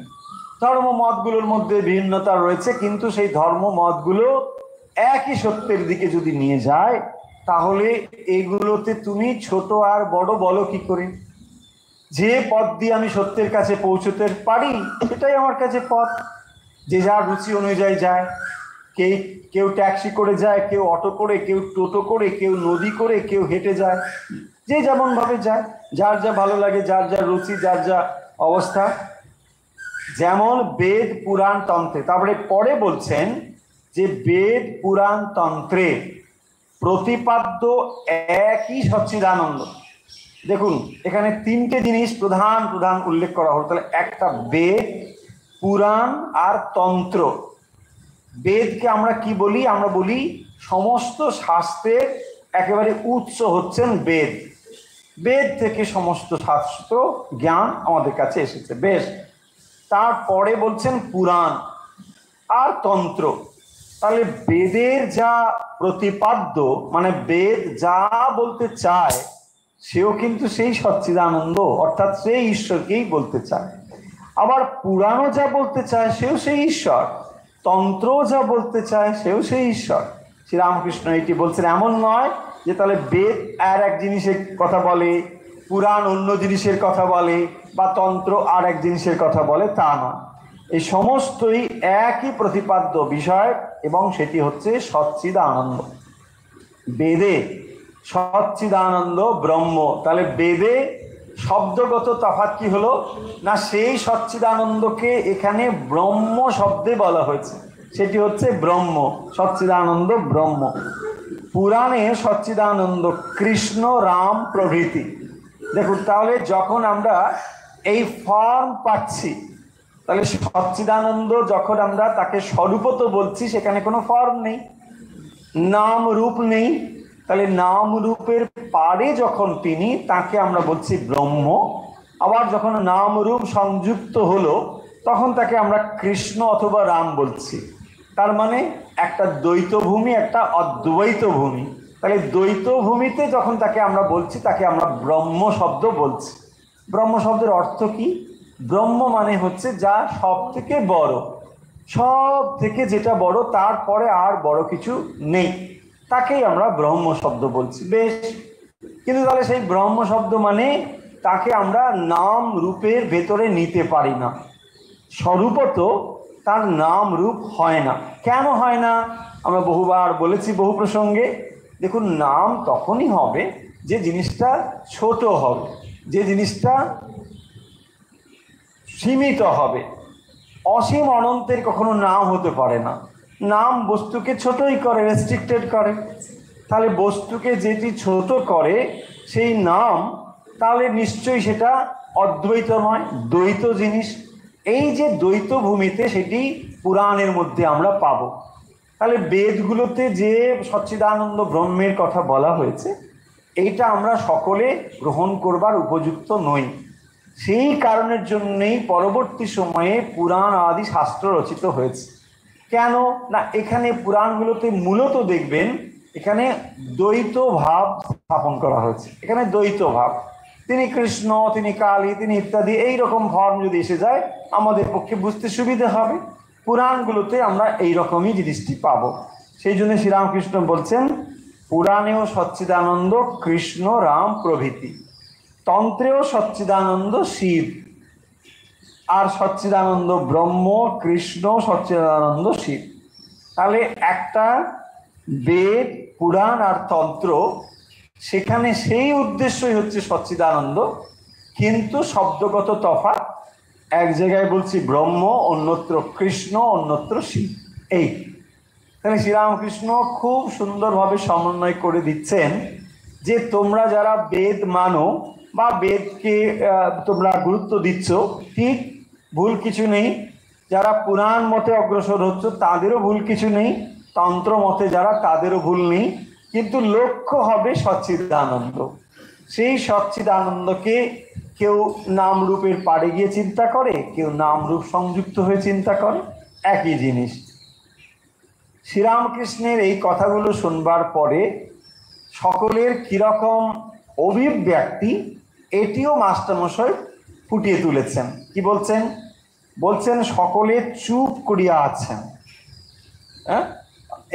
ধর্ম মতগুলোর মধ্যে ভিন্নতা রয়েছে, কিন্তু সেই ধর্ম মতগুলো একই সত্যের দিকে যদি নিয়ে যায়, তাহলে এগুলোতে তুমি ছোট আর বড় বলো কি করে? যে পথ দিয়ে আমি সত্যের কাছে পৌঁছতে পারি সেটাই আমার কাছে পথ। যে যার রুচি অনুযায়ী যায়, কেউ ট্যাক্সি করে যায়, কেউ অটো করে, কেউ টোটো করে, কেউ নদী করে, কেউ হেঁটে যায়, যে যেমন ভাবে যায়, যার যা ভালো লাগে, যার যা রুচি, যার যা অবস্থা। যেমন বেদ পুরাণ তন্ত্রে, তারপরে পরে বলছেন যে বেদ পুরাণ তন্ত্রে প্রতিপাদ্য একই সচ্চিদানন্দ। দেখুন, এখানে তিনটে জিনিস প্রধান প্রধান উল্লেখ করা হলো। তাহলে একটা বেদ, পুরাণ আর তন্ত্র। বেদকে আমরা কি বলি? আমরা বলি সমস্ত শাস্ত্রের একেবারে উৎস হচ্ছেন বেদ। বেদ থেকে সমস্ত শাস্ত্র জ্ঞান আমাদের কাছে এসেছে। বেশ, তারপরে বলছেন পুরাণ আর তন্ত্র। তাহলে বেদের যা প্রতিপাদ্য, মানে বেদ যা বলতে চায়, সেও কিন্তু সেই সচ্চিদানন্দ, অর্থাৎ সেই ঈশ্বরকেই বলতে চায়। আবার পুরাণও যা বলতে চায় সেও সেই ঈশ্বর, তন্ত্র যা বলতে চায় সেও সেই ঈশ্বর। শ্রীরামকৃষ্ণ এটি বলছেন। এমন নয় যে তাহলে বেদ আর এক জিনিসের কথা বলে, পুরাণ অন্য জিনিসের কথা বলে, বা তন্ত্র আর এক জিনিসের কথা বলে, তা নয়। এই সমস্তই একই প্রতিপাদ্য বিষয়, এবং সেটি হচ্ছে সচ্চিদানন্দ। বেদে সচ্চিদানন্দ ব্রহ্ম। তাহলে বেদে শব্দগত তফাৎ কি হলো না, সেই সচ্চিদানন্দকে এখানে ব্রহ্ম শব্দে বলা হয়েছে, সেটি হচ্ছে ব্রহ্ম, সচ্চিদানন্দ ব্রহ্ম। পুরাণে সচ্চিদানন্দ কৃষ্ণ, রাম প্রভৃতি। দেখুন, তাহলে যখন আমরা এই ফর্ম পাচ্ছি, তাহলে সচ্চিদানন্দ যখন আমরা তাকে স্বরূপত বলছি, সেখানে কোনো ফর্ম নেই, নাম রূপ নেই। তাহলে নাম রূপের পারে যখন তিনি, তাকে আমরা বলছি ব্রহ্ম। আবার যখন নাম রূপ সংযুক্ত হলো, তখন তাকে আমরা কৃষ্ণ অথবা রাম বলছি। তার মানে একটা দ্বৈত ভূমি, একটা অদ্বৈত ভূমি। তাহলে দ্বৈত ভূমিতে যখন তাকে আমরা বলছি, তাকে আমরা ব্রহ্ম শব্দ বলছি। ব্রহ্ম শব্দের অর্থ কি? ব্রহ্ম মানে হচ্ছে যা সব থেকে বড়, সব থেকে যেটা বড়, তারপরে আর বড় কিছু নেই, তাকেই আমরা ব্রহ্ম শব্দ বলছি। বেশ, কিন্তু তাহলে সেই ব্রহ্ম শব্দ মানে তাকে আমরা নাম রূপের ভেতরে নিতে পারি না। স্বরূপত তার নাম রূপ হয় না। কেন হয় না? আমরা বহুবার বলেছি, বহু প্রসঙ্গে। দেখুন, নাম তখনই হবে যে জিনিসটা ছোট হবে, যে জিনিসটা সীমিত হবে। অসীম অনন্তের কখনো নাম হতে পারে না। নাম বস্তুকে ছোটই করে, রেস্ট্রিক্টেড করে। তাহলে বস্তুকে যেটি ছোট করে সেই নাম, তাহলে নিশ্চয়ই সেটা অদ্বৈত নয়, দ্বৈত জিনিস। এই যে দ্বৈত ভূমিতে, সেটি পুরাণের মধ্যে আমরা পাব। তাহলে বেদগুলোতে যে সচ্চিদানন্দ ব্রহ্মের কথা বলা হয়েছে, এইটা আমরা সকলে গ্রহণ করবার উপযুক্ত নই। সেই কারণের জন্যেই পরবর্তী সময়ে পুরাণ আদি শাস্ত্র রচিত হয়েছে। কেন না, এখানে পুরাণগুলোতে মূলত দেখবেন এখানে দ্বৈত ভাব স্থাপন করা হয়েছে। এখানে দ্বৈত ভাব, তিনি কৃষ্ণ, তিনি কালী, তিনি ইত্যাদি, এইরকম ফর্ম যদি এসে যায় আমাদের পক্ষে বুঝতে সুবিধা হবে। পুরাণগুলোতে আমরা এইরকমই জিনিসটি পাব। সেই জন্য শ্রীরামকৃষ্ণ বলছেন, পুরাণেও সচ্চিদানন্দ কৃষ্ণ রাম প্রভৃতি, তন্ত্রেও সচ্চিদানন্দ শিব, আর সচ্চিদানন্দ ব্রহ্ম কৃষ্ণ, সচ্চিদানন্দ শিব। তাহলে একটা বেদ, পুরাণ আর তন্ত্র, সেখানে সেই উদ্দেশ্যই হচ্ছে সচ্চিদানন্দ, কিন্তু শব্দগত তফাৎ। এক জায়গায় বলছি ব্রহ্ম, অন্যত্র কৃষ্ণ, অন্যত্র শিব। এই তাহলে শ্রীরামকৃষ্ণ খুব সুন্দরভাবে সমন্বয় করে দিচ্ছেন যে তোমরা যারা বেদ মানো বা বেদকে তোমরা গুরুত্ব দিচ্ছ, ঠিক, ভুল কিছু নেই। যারা পুরাণ মতে অগ্রসর হচ্ছ তাদেরও ভুল কিছু নেই, তন্ত্র মতে যারা, তাদেরও ভুল নেই। কিন্তু লক্ষ্য হবে সচ্চিদানন্দ। সেই সচ্চিদানন্দকে কেউ নামরূপের পাড়ে গিয়ে চিন্তা করে, কেউ নামরূপ সংযুক্ত হয়ে চিন্তা করে, একই জিনিস। শ্রীরামকৃষ্ণের এই কথাগুলো শুনবার পরে সকলের কিরকম অভিব্যক্তি, এটিও মাস্টারমশাই ফুটিয়ে তুলেছেন। কি বলছেন? বলছেন সকলে চুপ করিয়া আছেন। হ্যাঁ,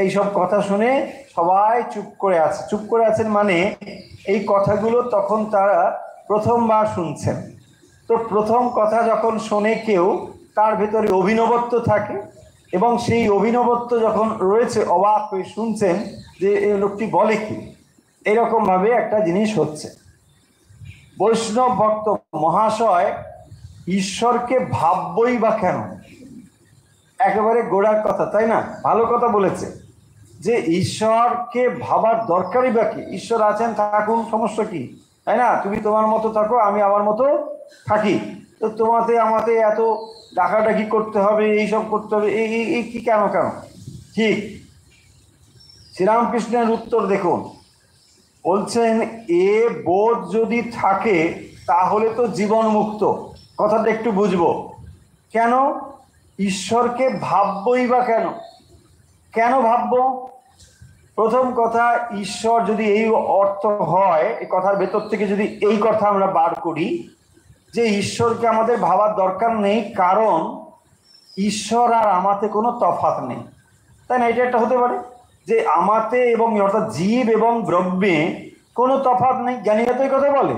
এইসব কথা শুনে সবাই চুপ করে আছে। চুপ করে আছেন মানে এই কথাগুলো তখন তারা প্রথমবার শুনছেন। তো প্রথম কথা যখন শোনে কেউ, তার ভেতরে অভিনবত্ব থাকে, এবং সেই অভিনবত্ব যখন রয়েছে, অবাক হয়ে শুনছেন যে এই লোকটি বলে কি। এরকমভাবে একটা জিনিস হচ্ছে। বৈষ্ণব ভক্ত মহাশয় ঈশ্বরকে ভাববই বা কেন? একেবারে গোড়ার কথা, তাই না? ভালো কথা বলেছে যে ঈশ্বরকে ভাবার দরকারই বা কি? ঈশ্বর আছেন, থাকুন, সমস্যা কি, তাই না? তুমি তোমার মতো থাকো, আমি আমার মতো থাকি। তো তোমাতে আমাতে এত ডাকাডাকি করতে হবে, এইসব করতে হবে, এই কি, কেন কেন? ঠিক, শ্রীরামকৃষ্ণের উত্তর দেখুন। বলছেন, এ বোধ যদি থাকে তাহলে তো জীবন মুক্ত। কথাটা একটু বুঝবো। কেন ঈশ্বরকে ভাববই বা কেন? কেন ভাববো? প্রথম কথা, ঈশ্বর যদি এই অর্থ হয়, এই কথার ভেতর থেকে যদি এই কথা আমরা বার করি যে ঈশ্বরকে আমাদের ভাবার দরকার নেই, কারণ ঈশ্বর আর আমাতে কোনো তফাৎ নেই, তাই না? এটা একটা হতে পারে যে আমাতে এবং অর্থাৎ জীব এবং ব্রহ্মে কোনো তফাৎ নেই। জ্ঞানীরা তো এই কথা বলে।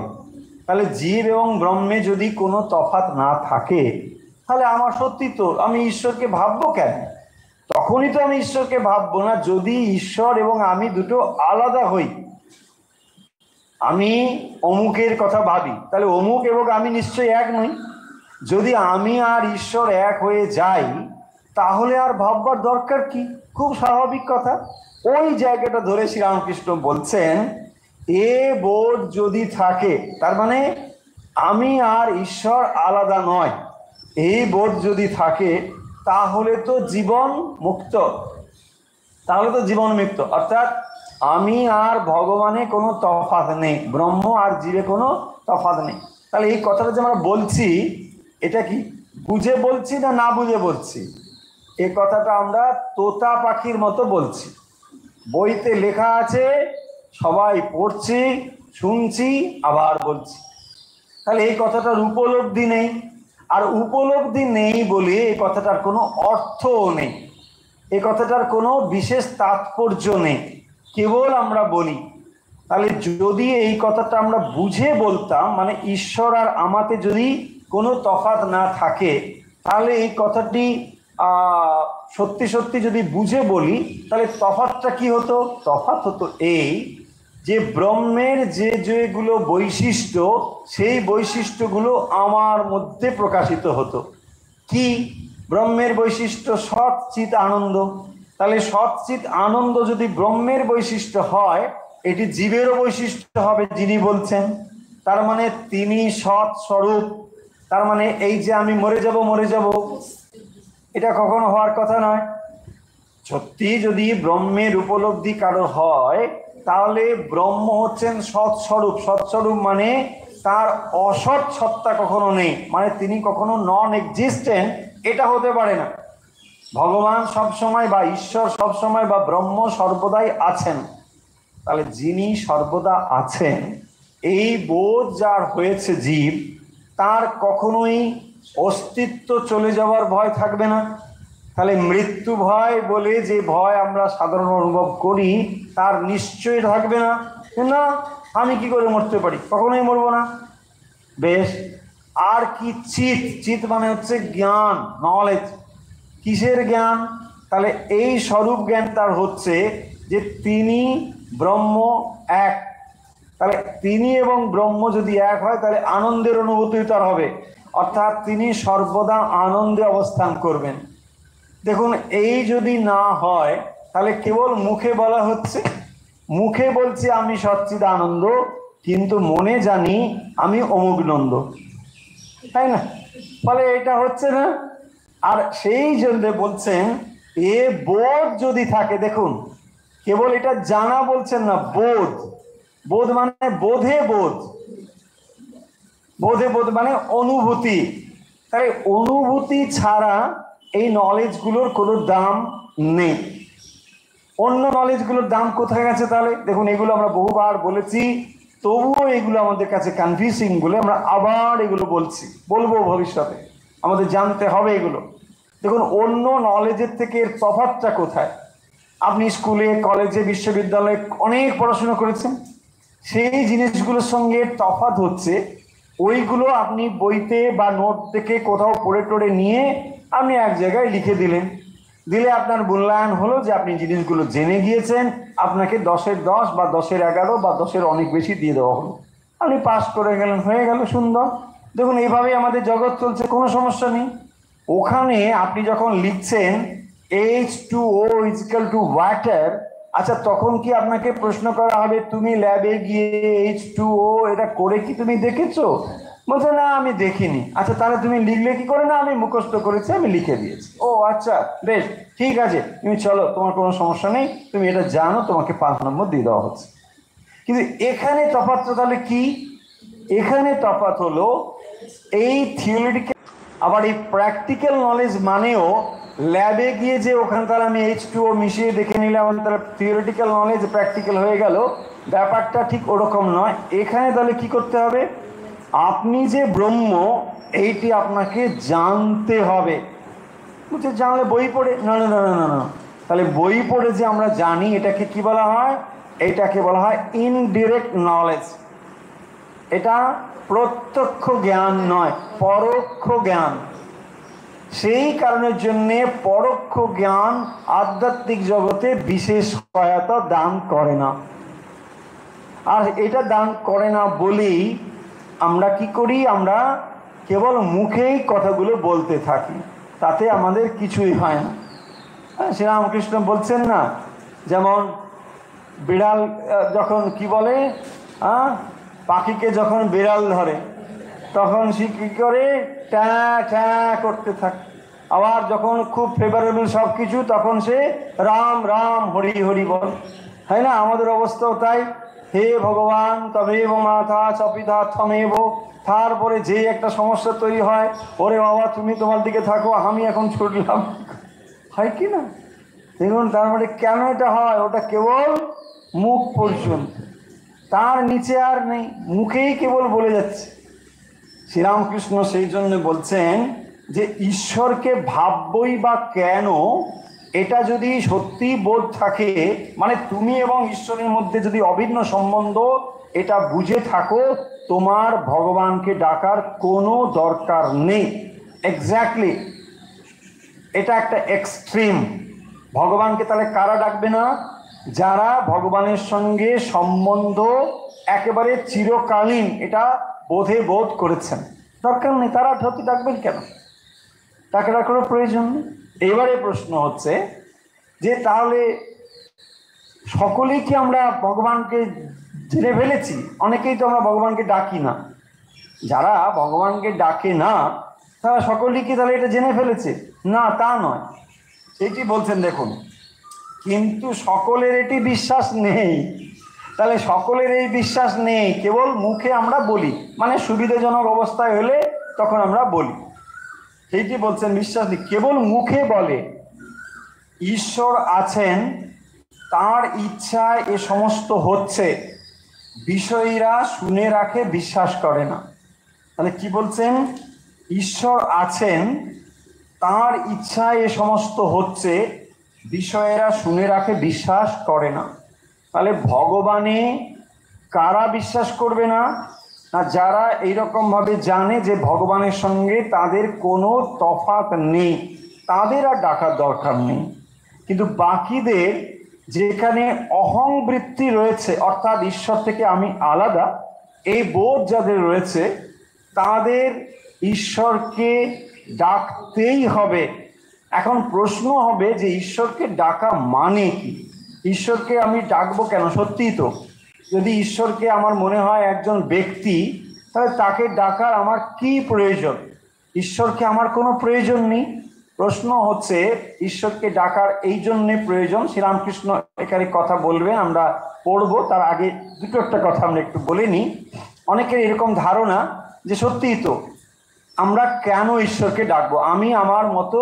তাহলে জীব এবং ব্রহ্মে যদি কোনো তফাৎ না থাকে, তাহলে আমার সত্যি তো আমি ঈশ্বরকে ভাববো কেন? তখনই তো আমি ঈশ্বরকে ভাববো না যদি ঈশ্বর এবং আমি দুটো আলাদা হই। আমি অমুকের কথা ভাবি, তাহলে অমুক এবং আমি নিশ্চয়ই এক নই। যদি আমি আর ঈশ্বর এক হয়ে যাই, তাহলে আর ভাববার দরকার কি? খুব স্বাভাবিক কথা। ওই জায়গাটা ধরে শ্রীরামকৃষ্ণ বলছেন, এ বোধ যদি থাকে, তার মানে আমি আর ঈশ্বর আলাদা নয়, এই বোধ যদি থাকে, তাহলে তো জীবন মুক্ত। তাহলে তো জীবন মুক্ত, অর্থাৎ আমি আর ভগবানে কোনো তফাৎ নেই, ব্রহ্ম আর জীবে কোনো তফাৎ নেই। তাহলে এই কথাটা যে আমরা বলছি, এটা কি বুঝে বলছি না না বুঝে বলছি? এই কথাটা আমরা তোতা পাখির মতো বলছি। বইতে লেখা আছে সবাই পড়ছি, শুনছি, আবার বলছি। তাহলে এই কথাটার উপলব্ধি নেই, আর উপলব্ধি নেই বলে এই কথাটার কোনো অর্থও নেই, এই কথাটার কোনো বিশেষ তাৎপর্য নেই, কেবল আমরা বলি। তাহলে যদি এই কথাটা আমরা বুঝে বলতাম, মানে ঈশ্বর আর আমাতে যদি কোনো তফাৎ না থাকে, তাহলে এই কথাটি সত্যি সত্যি যদি বুঝে বলি, তাহলে তফাৎটা কি হতো? তফাৎ হতো এই যে ব্রহ্মের যে যেগুলো বৈশিষ্ট্য, সেই বৈশিষ্ট্যগুলো আমার মধ্যে প্রকাশিত হতো। কি ব্রহ্মের বৈশিষ্ট্য? সৎ চিৎ আনন্দ। তাহলে সৎ চিৎ আনন্দ যদি ব্রহ্মের বৈশিষ্ট্য হয়, এটি জীবেরও বৈশিষ্ট্য হবে যিনি বলছেন। তার মানে তিনি সৎ স্বরূপ। তার মানে এই যে আমি মরে যাব মরে যাব, এটা কখনো হওয়ার কথা নয়। সত্যি যদি ব্রহ্মের উপলব্ধি কারো হয়, তাহলে ব্রহ্ম হচ্ছেন সৎস্বরূপ। সৎস্বরূপ মানে তার অসৎ সত্তা কখনো নেই, মানে তিনি কখনো নন এক্সিস্টেন্ট, এটা হতে পারে না। ভগবান সবসময় বা ঈশ্বর সবসময় বা ব্রহ্ম সর্বদাই আছেন। তাহলে যিনি সর্বদা আছেন, এই বোধ যার হয়েছে জীব, তার কখনোই অস্তিত্ব চলে যাওয়ার ভয় থাকবে না। তাহলে মৃত্যু ভয় বলে যে ভয় আমরা সাধারণ অনুভব করি, তার নিশ্চয়ই থাকবে না। না, আমি কি করে মরতে পারি? কখনোই মরবো না। বেশ, আর কি? চিৎ। চিৎ মানে হচ্ছে জ্ঞান, নলেজ। কিসের জ্ঞান? তাহলে এই স্বরূপ জ্ঞান তার হচ্ছে যে তিনি ব্রহ্ম এক। তাহলে তিনি এবং ব্রহ্ম যদি এক হয়, তাহলে আনন্দের অনুভূতি তার হবে, অর্থাৎ তিনি সর্বদা আনন্দে অবস্থান করবেন। দেখুন, এই যদি না হয়, তাহলে কেবল মুখে বলা হচ্ছে, মুখে বলছি আমি সচ্চিদ আনন্দ, কিন্তু মনে জানি আমি অমুক নন্দ, তাই না? ফলে এটা হচ্ছে না। আর সেই জন্য বলছেন এ বোধ যদি থাকে, দেখুন কেবল এটা জানা বলছেন না, বোধ। বোধ মানে বোধে বোধ, বোধে বোধ মানে অনুভূতি। তাই অনুভূতি ছাড়া এই নলেজগুলোর কোনো দাম নেই। অন্য নলেজগুলোর দাম কোথায় গেছে? তাহলে দেখুন, এগুলো আমরা বহুবার বলেছি, তবুও এগুলো আমাদের কাছে কনফিউজিং বলে আমরা আবার এগুলো বলবো ভবিষ্যতে। আমাদের জানতে হবে এগুলো। দেখুন, অন্য নলেজের থেকে এর তফাৎটা কোথায়? আপনি স্কুলে, কলেজে, বিশ্ববিদ্যালয়ে অনেক পড়াশোনা করেছেন, সেই জিনিসগুলোর সঙ্গে তফাৎ হচ্ছে ওইগুলো আপনি বইতে বা নোট থেকে কোথাও পড়ে টড়ে নিয়ে আপনি এক জায়গায় লিখে দিলে আপনার মূল্যায়ন হলো যে আপনি জিনিসগুলো জেনে গিয়েছেন, আপনাকে 10-এর 10 বা 10-এর 11 বা 10-এর অনেক বেশি দিয়ে দেওয়া হলো, আপনি পাস করে গেলেন, হয়ে গেল, সুন্দর। দেখুন, এইভাবেই আমাদের জগৎ চলছে, কোনো সমস্যা নেই। ওখানে আপনি যখন লিখছেন H2O = ওয়াটার, আচ্ছা তখন কি আপনাকে প্রশ্ন করা হবে তুমি ল্যাবে গিয়ে H2O এটা করে কি তুমি দেখেছো? বলছে না, আমি দেখিনি। আচ্ছা, তাহলে তুমি লিখলে কি করে? না, আমি মুখস্থ করেছি, আমি লিখে দিয়েছি। ও আচ্ছা, বেশ, ঠিক আছে, তুমি চলো, তোমার কোনো সমস্যা নেই, তুমি এটা জানো, তোমাকে 5 নম্বর দিয়ে দেওয়া হচ্ছে। কিন্তু এখানে তফাৎটা তাহলে কি? এখানে তফাৎ হলো এই থিওরিটিক্যাল, আবার এই প্র্যাকটিক্যাল নলেজ মানেও ল্যাবে গিয়ে যে ওখানে তাহলে আমি H2O মিশিয়ে দেখে নিলাম, তাহলে থিওরিটিক্যাল নলেজ প্র্যাকটিক্যাল হয়ে গেল, ব্যাপারটা ঠিক ওরকম নয়। এখানে তাহলে কি করতে হবে? আপনি যে ব্রহ্ম, এইটি আপনাকে জানতে হবে। বুঝছে, জানলে বই পড়ে? না না না না না, তাহলে বই পড়ে যে আমরা জানি, এটাকে কি বলা হয়? এটাকে বলা হয় ইনডিরেক্ট নলেজ। এটা প্রত্যক্ষ জ্ঞান নয়, পরোক্ষ জ্ঞান। সেই কারণের জন্যে পরোক্ষ জ্ঞান আধ্যাত্মিক জগতে বিশেষ সহায়তা দান করে না। আর এটা দান করে না বলেই আমরা কি করি? আমরা কেবল মুখেই কথাগুলো বলতে থাকি, তাতে আমাদের কিছুই হয় না। শ্রীরামকৃষ্ণ বলছেন না, যেমন বিড়াল যখন কি বলে, পাখিকে যখন বিড়াল ধরে তখন সে কী করে? ট্যা ট্যা করতে থাকে। আবার যখন খুব ফেভারেবল সব কিছু, তখন সে রাম রাম হরি হরি বল, তাই না? আমাদের অবস্থাও তাই। হে ভগবান তমেব মাতা চপিতা থমেব, তারপরে যে একটা সমস্যা তৈরি হয়, ওরে বাবা তুমি তোমার দিকে থাকো, আমি এখন ছুটলাম, হয় কি না? দেখুন, তার মানে কেন এটা হয়? ওটা কেবল মুখ পর্যন্ত। তার নিচে আর নেই, মুখেই কেবল বলে যাচ্ছে। শ্রীরামকৃষ্ণ সেই জন্য বলছেন যে ঈশ্বরকে ভাববই বা কেন, এটা যদি সত্যি বোধ থাকে, মানে তুমি এবং ঈশ্বরের মধ্যে যদি অভিন্ন সম্বন্ধ এটা বুঝে থাকো, তোমার ভগবানকে ডাকার কোনো দরকার নেই। এক্স্যাক্টলি, এটা একটা এক্সট্রিম। ভগবানকে তাহলে কারা ডাকবে না? যারা ভগবানের সঙ্গে সম্বন্ধ একেবারে চিরকালীন এটা বোধ করেছেন। দরকার নেই, তারা ধরতে ডাকবেন কেন? তাকে ডাকার প্রয়োজন নেই। এবারে প্রশ্ন হচ্ছে যে তাহলে সকলেই কি আমরা ভগবানকে জেনে ফেলেছি? অনেকেই তো আমরা ভগবানকে ডাকি না। যারা ভগবানকে ডাকে না তারা সকলেই কি তাহলে এটা জেনে ফেলেছে? না, তা নয়। এটি বলছেন দেখুন, কিন্তু সকলের এটি বিশ্বাস নেই। তাহলে সকলের এই বিশ্বাস নেই, কেবল মুখে আমরা বলি, মানে সুবিধাজনক অবস্থায় হলে তখন আমরা বলি। সেইটি বলছেন বিশ্বাস নেই, কেবল মুখে বলে ঈশ্বর আছেন, তার ইচ্ছায় এ সমস্ত হচ্ছে, বিষয়ীরা শুনে রাখে, বিশ্বাস করে না। তাহলে কি বলছেন? ঈশ্বর আছেন, তার ইচ্ছায় এ সমস্ত হচ্ছে, বিষয়েরা শুনে রাখে, বিশ্বাস করে না। তাহলে ভগবানে কারা বিশ্বাস করবে না? না, যারা এইরকম ভাবে জানে যে ভগবানের সঙ্গে তাদের কোনো তফাৎ নেই, তাদের আর ডাকার দরকার নেই। কিন্তু বাকিদের যেখানে অহং বৃত্তি রয়েছে, অর্থাৎ ঈশ্বর থেকে আমি আলাদা, এই বোধ যাদের রয়েছে, তাদের ঈশ্বরকে ডাকতেই হবে। এখন প্রশ্ন হবে যে ঈশ্বরকে ডাকা মানে কি? ঈশ্বরকে আমি ডাকবো কেন? সত্যিই তো, যদি ঈশ্বরকে আমার মনে হয় একজন ব্যক্তি, তাহলে তাকে ডাকার আমার কি প্রয়োজন? ঈশ্বরকে আমার কোনো প্রয়োজন নেই। প্রশ্ন হচ্ছে ঈশ্বরকে ডাকার এই জন্যে প্রয়োজন। শ্রীরামকৃষ্ণ এখানে কথা বলবেন, আমরা পড়বো। তার আগে দুটো একটা কথা আমরা একটু বলে নিই। অনেকের এরকম ধারণা যে সত্যিই তো আমরা কেন ঈশ্বরকে ডাকবো? আমি আমার মতো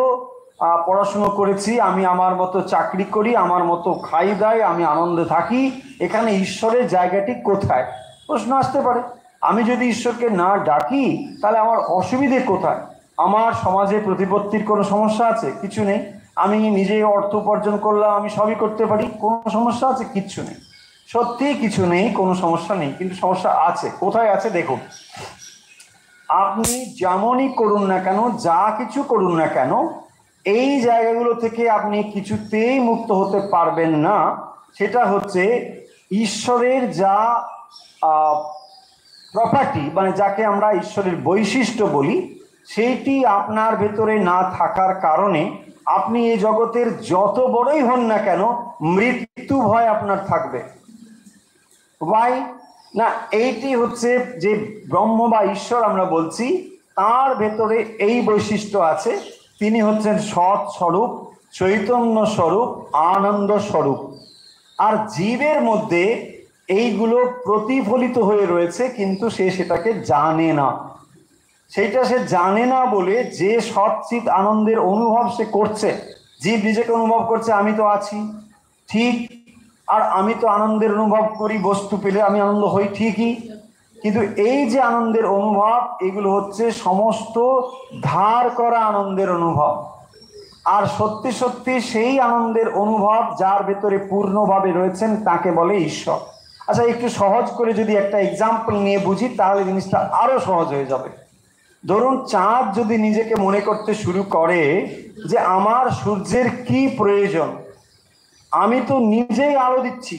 পড়াশুনো করেছি, আমি আমার মতো চাকরি করি, আমার মতো খাই দাই, আমি আনন্দে থাকি, এখানে ঈশ্বরের জায়গাটি কোথায়? প্রশ্ন আসতে পারে। আমি যদি ঈশ্বরকে না ডাকি তাহলে আমার অসুবিধে কোথায়? আমার সমাজে প্রতিপত্তির কোনো সমস্যা আছে? কিছু নেই। আমি নিজে অর্থ উপার্জন করলাম, আমি সবই করতে পারি, কোনো সমস্যা আছে? কিচ্ছু নেই। সত্যিই কিছু নেই, কোনো সমস্যা নেই। কিন্তু সমস্যা আছে। কোথায় আছে দেখুন। আপনি যেমনই করুন না কেন, যা কিছু করুন না কেন, এই জায়গাগুলো থেকে আপনি কিছুতেই মুক্ত হতে পারবেন না। সেটা হচ্ছে ঈশ্বরের যা প্রপার্টি, মানে যাকে আমরা ঈশ্বরের বৈশিষ্ট্য বলি, সেইটি আপনার ভেতরে না থাকার কারণে আপনি এই জগতের যত বড়ই হন না কেন, মৃত্যু ভয় আপনার থাকবে। ওয়াই না, এইটি হচ্ছে যে ব্রহ্ম বা ঈশ্বর আমরা বলছি, তার ভেতরে এই বৈশিষ্ট্য আছে। তিনি হচ্ছেন সৎ স্বরূপ, চৈতন্য স্বরূপ, আনন্দ স্বরূপ। আর জীবের মধ্যে এইগুলো প্রতিফলিত হয়ে রয়েছে, কিন্তু সে সেটাকে জানে না। সেইটা সে জানে না বলে যে সৎচিৎ আনন্দের অনুভব সে করছে, জীব নিজেকে অনুভব করছে আমি তো আছি, ঠিক, আর আমি তো আনন্দের অনুভব করি, বস্তু পেলে আমি আনন্দ হই, ঠিকই। কিন্তু এই যে আনন্দের অনুভব, এগুলো হচ্ছে সমস্ত ধার করা আনন্দের অনুভব। আর সত্যি সত্যি সেই আনন্দের অনুভব যার ভেতরে পূর্ণভাবে রয়েছেন তাকে বলে ঈশ্বর। আচ্ছা, একটু সহজ করে যদি একটা এক্সাম্পল নিয়ে বুঝি তাহলে জিনিসটা আরো সহজ হয়ে যাবে। ধরুন, চাঁদ যদি নিজেকে মনে করতে শুরু করে যে আমার সূর্যের কি প্রয়োজন, আমি তো নিজেই আলো দিচ্ছি,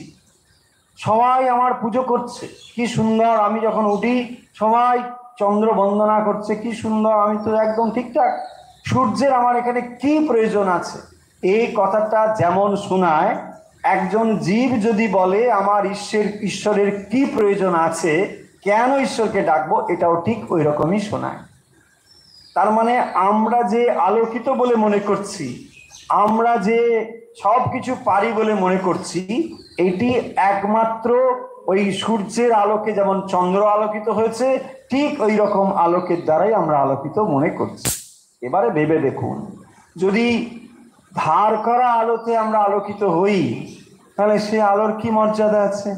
সবাই আমার পুজো করছে, কি সুন্দর, আমি যখন উঠি সবাই চন্দ্র বন্দনা করছে, কি সুন্দর, আমি তো একদম ঠিকঠাক, সূর্যের আমার এখানে কি প্রয়োজন আছে? এই কথাটা যেমন শোনায়, একজন জীব যদি বলে আমার ঈশ্বরের কি প্রয়োজন আছে, কেন ঈশ্বরকে ডাকবো, এটাও ঠিক ওই রকমই শোনায়। তার মানে আমরা যে আলোকিত বলে মনে করছি, আমরা যে সব কিছু পারি বলে মনে করছি, এটি একমাত্র ওই সূর্যের আলোকে যেমন চন্দ্র আলোকিত হয়েছে, ঠিক ওই রকম আলোকের দ্বারাই আমরা আলোকিত মনে করছি। এবারে ভেবে দেখুন, যদি ধার করা আলোতে আমরা আলোকিত হই, তাহলে সে আলোর কি মর্যাদা আছে?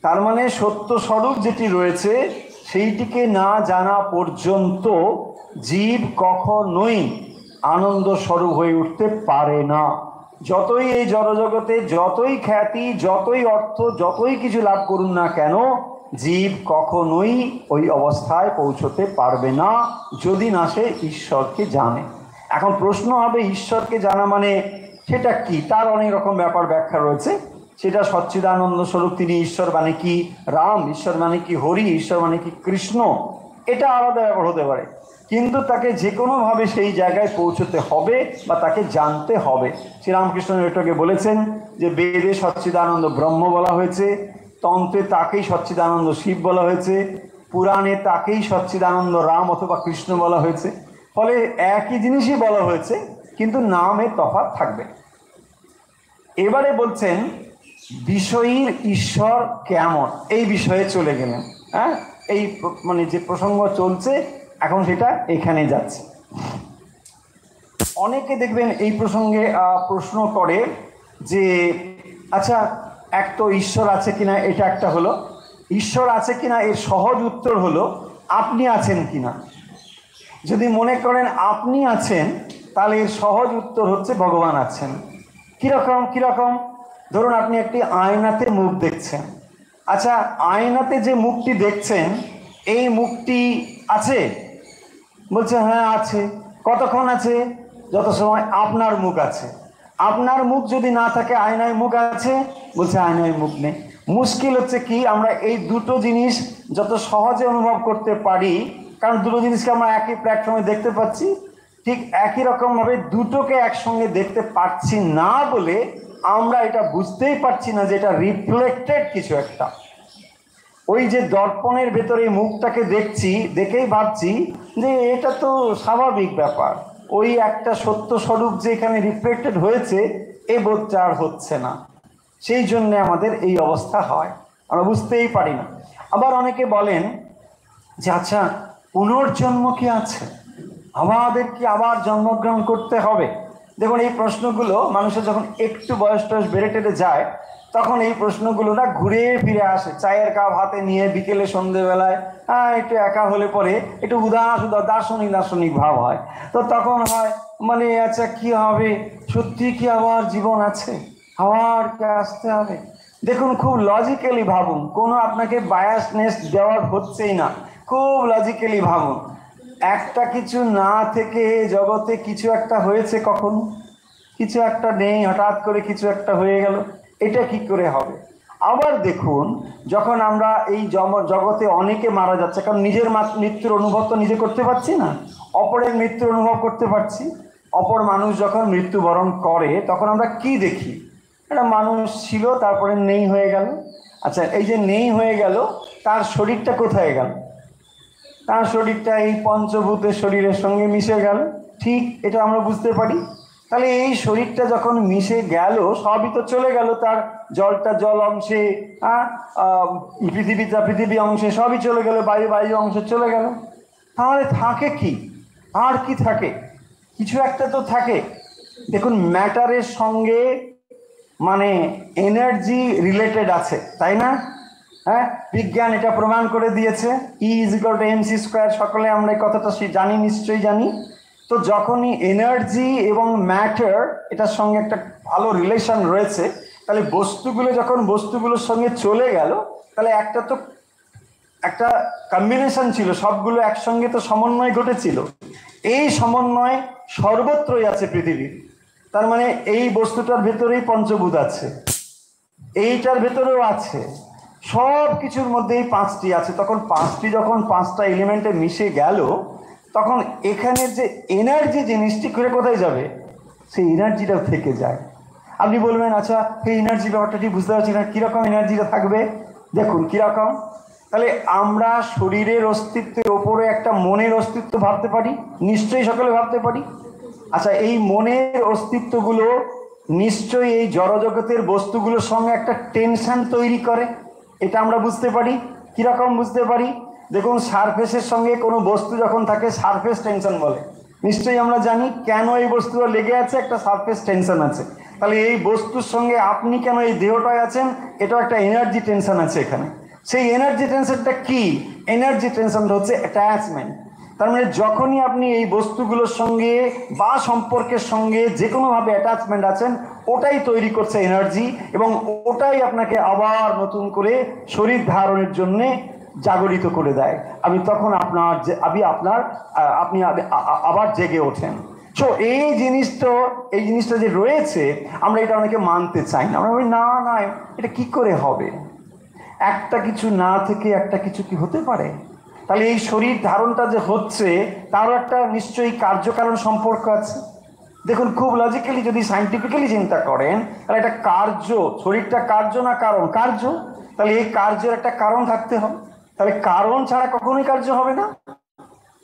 তার মানে সত্য স্বরূপ যেটি রয়েছে সেইটিকে না জানা পর্যন্ত জীব কখনোই আনন্দ স্বরূপ হয়ে উঠতে পারে না। যতই এই জড়জগতে যতই খ্যাতি, যতই অর্থ, যতই কিছু লাভ করুন না কেন, জীব কখনোই ওই অবস্থায় পৌঁছতে পারবে না যদি না সে ঈশ্বরকে জানে। এখন প্রশ্ন হবে, ঈশ্বরকে জানা মানে সেটা কি? তার অনেক রকম ব্যাপার ব্যাখ্যা রয়েছে। সেটা সচ্চিদানন্দ স্বরূপ তিনি ঈশ্বর মানে কি রাম, ঈশ্বর মানে কি হরি, ঈশ্বর মানে কি কৃষ্ণ, এটা আলাদা ব্যাপার হতে পারে, কিন্তু তাকে যে কোনোভাবে সেই জায়গায় পৌঁছতে হবে বা তাকে জানতে হবে। শ্রীরামকৃষ্ণ এটাকে বলেছেন যে বেদে সচ্চিদানন্দ ব্রহ্ম বলা হয়েছে, তন্ত্রে তাকেই সচ্চিদানন্দ শিব বলা হয়েছে, পুরাণে তাকেই সচ্চিদানন্দ রাম অথবা কৃষ্ণ বলা হয়েছে। ফলে একই জিনিসই বলা হয়েছে, কিন্তু নামে তফাৎ থাকবে। এবারে বলছেন বিষয়ীর ঈশ্বর কেমন, এই বিষয়ে চলে গেলেন। হ্যাঁ, এই মানে যে প্রসঙ্গ চলছে এখন সেটা এখানে যাচ্ছে। অনেকে দেখবেন এই প্রসঙ্গে প্রশ্ন করে যে আচ্ছা, এক তো ঈশ্বর আছে কিনা এটা একটা হলো, ঈশ্বর আছে কিনা এর সহজ উত্তর হলো আপনি আছেন কিনা। যদি মনে করেন আপনি আছেন তাহলে এর সহজ উত্তর হচ্ছে ভগবান আছেন। কিরকম কিরকম? ধরুন আপনি একটি আয়নাতে মুখ দেখছেন। আচ্ছা, আয়নাতে যে মুখটি দেখছেন এই মুখটি আছে? বলছে হ্যাঁ আছে। কতক্ষণ আছে? যত সময় আপনার মুখ আছে। আপনার মুখ যদি না থাকে আয়নায় মুখ আছে? বলছে আয়নায় মুখ নেই। মুশকিল হচ্ছে কি, আমরা এই দুটো জিনিস যত সহজে অনুভব করতে পারি, কারণ দুটো জিনিসকে আমরা একই প্ল্যাটফর্মে দেখতে পাচ্ছি, ঠিক একই রকমভাবে দুটোকে একসঙ্গে দেখতে পাচ্ছি না বলে আমরা এটা বুঝতেই পারছি না যে এটা রিফ্লেক্টেড কিছু একটা। ওই যে দর্পণের ভেতরে মুখটাকে দেখছি, দেখেই ভাবছি যে এটা তো স্বাভাবিক ব্যাপার, ওই একটা সত্য স্বরূপ যে এখানে রিফ্লেক্টেড হয়েছে এ বোধটা আর হচ্ছে না। সেই জন্যে আমাদের এই অবস্থা হয়, আমরা বুঝতেই পারি না। আবার অনেকে বলেন যে আচ্ছা, পুনর্জন্ম কি আছে? আমাদের কি আবার জন্মগ্রহণ করতে হবে? দেখুন, এই প্রশ্নগুলো মানুষের যখন একটু বয়স টয়স বেড়ে টেড়ে যায় তখন এই প্রশ্নগুলো না ঘুরে ফিরে আসে। চায়ের কাপ হাতে নিয়ে বিকেলে সন্ধেবেলায় একটু একা হলে পরে একটু উদাস দার্শনিক দার্শনিক ভাব হয়। তো তখন হয় মানে আচ্ছা কি হবে, সত্যি কি আবার জীবন আছে, আবার কে আসতে হবে? দেখুন, খুব লজিক্যালি ভাবুন, কোনো আপনাকে বায়াসনেস দেওয়ার হচ্ছেই না, খুব লজিক্যালি ভাবুন। একটা কিছু না থেকে জগতে কিছু একটা হয়েছে, কখন কিছু একটা নেই, হঠাৎ করে কিছু একটা হয়ে গেল, এটা কি করে হবে? আবার দেখুন, যখন আমরা এই জগতে অনেকে মারা যাচ্ছে, কারণ নিজের মৃত্যুর অনুভব তো নিজে করতে পারছি না, অপরের মৃত্যুর অনুভব করতে পারছি। অপর মানুষ যখন মৃত্যুবরণ করে তখন আমরা কি দেখি? একটা মানুষ ছিল, তারপরে নেই হয়ে গেল। আচ্ছা, এই যে নেই হয়ে গেল, তার শরীরটা কোথায় গেল? তার শরীরটা এই পঞ্চভূতের শরীরের সঙ্গে মিশে গেল, ঠিক এটা আমরা বুঝতে পারি। তাহলে এই শরীরটা যখন মিশে গেল, সবই তো চলে গেল, তার জলটা জল অংশে, পৃথিবীটা পৃথিবী অংশে সবই চলে গেল, বায়ু বায়ু অংশে চলে গেল। তাহলে থাকে কি? আর কি থাকে? কিছু একটা তো থাকে। দেখুন, ম্যাটারের সঙ্গে মানে এনার্জি রিলেটেড আছে, তাই না? হ্যাঁ, বিজ্ঞান এটা প্রমাণ করে দিয়েছে, E=mc²। সকলে আমরা এই কথাটা জানি, নিশ্চয়ই জানি। তো যখনই এনার্জি এবং ম্যাটার এটার সঙ্গে একটা ভালো রিলেশন রয়েছে, তাহলে বস্তুগুলো যখন বস্তুগুলোর সঙ্গে চলে গেল, তাহলে একটা তো একটা কম্বিনেশন ছিল, সবগুলো একসঙ্গে তো সমন্বয় ঘটেছিল। এই সমন্বয় সর্বত্রই আছে পৃথিবীর। তার মানে এই বস্তুটার ভেতরেই পঞ্চভূত আছে, এইটার ভেতরেও আছে, সব কিছুর মধ্যেই পাঁচটি আছে। তখন পাঁচটি যখন পাঁচটা এলিমেন্টে মিশে গেল, তখন এখানের যে এনার্জি জিনিসটি করে কোথায় যাবে? সেই এনার্জিটাও থেকে যায়। আপনি বলবেন আচ্ছা, এই এনার্জি ব্যাপারটা ঠিক বুঝতে পারছি না, কীরকম এনার্জিটা থাকবে? দেখুন কীরকম। তাহলে আমরা শরীরের অস্তিত্বের ওপরে একটা মনের অস্তিত্ব ভাবতে পারি, নিশ্চয়ই সকলে ভাবতে পারি। আচ্ছা, এই মনের অস্তিত্বগুলো নিশ্চয়ই এই জড়জগতের বস্তুগুলোর সঙ্গে একটা টেনশন তৈরি করে, এটা আমরা বুঝতে পারি। কীরকম বুঝতে পারি? দেখুন, সারফেসের সঙ্গে কোনো বস্তু যখন থাকে সারফেস টেনশন বলে, নিশ্চয়ই আমরা জানি কেন এই বস্তুটা লেগে আছে, একটা সারফেস টেনশন আছে। তাহলে এই বস্তুর সঙ্গে আপনি কেন এই দেহটায় আছেন, এটাও একটা এনার্জি টেনশন আছে এখানে। সেই এনার্জি টেনশনটা কি? এনার্জি টেনশনটা হচ্ছে অ্যাটাচমেন্ট। তার মানে যখনই আপনি এই বস্তুগুলোর সঙ্গে বা সম্পর্কের সঙ্গে যে কোনোভাবে অ্যাটাচমেন্ট আছেন, ওটাই তৈরি করছে এনার্জি, এবং ওটাই আপনাকে আবার নতুন করে শরীর ধারণের জন্যে জাগরিত করে দেয়। তখন আপনি আবার জেগে ওঠেন। তো এই জিনিসটা যে রয়েছে, আমরা এটা অনেকে মানতে চাই না। আমরা বলি না না, এটা কি করে হবে? একটা কিছু না থেকে একটা কিছু কি হতে পারে? তাহলে এই শরীর ধারণটা যে হচ্ছে, তারও একটা নিশ্চয়ই কার্যকারণ সম্পর্ক আছে। দেখুন, খুব লজিক্যালি যদি সায়েন্টিফিক্যালি চিন্তা করেন, তাহলে এটা কার্য, শরীরটা কার্য না কারণ? কার্য। তাহলে এই কার্যের একটা কারণ থাকতে হবে। তাহলে কারণ ছাড়া কখনোই কার্য হবে না,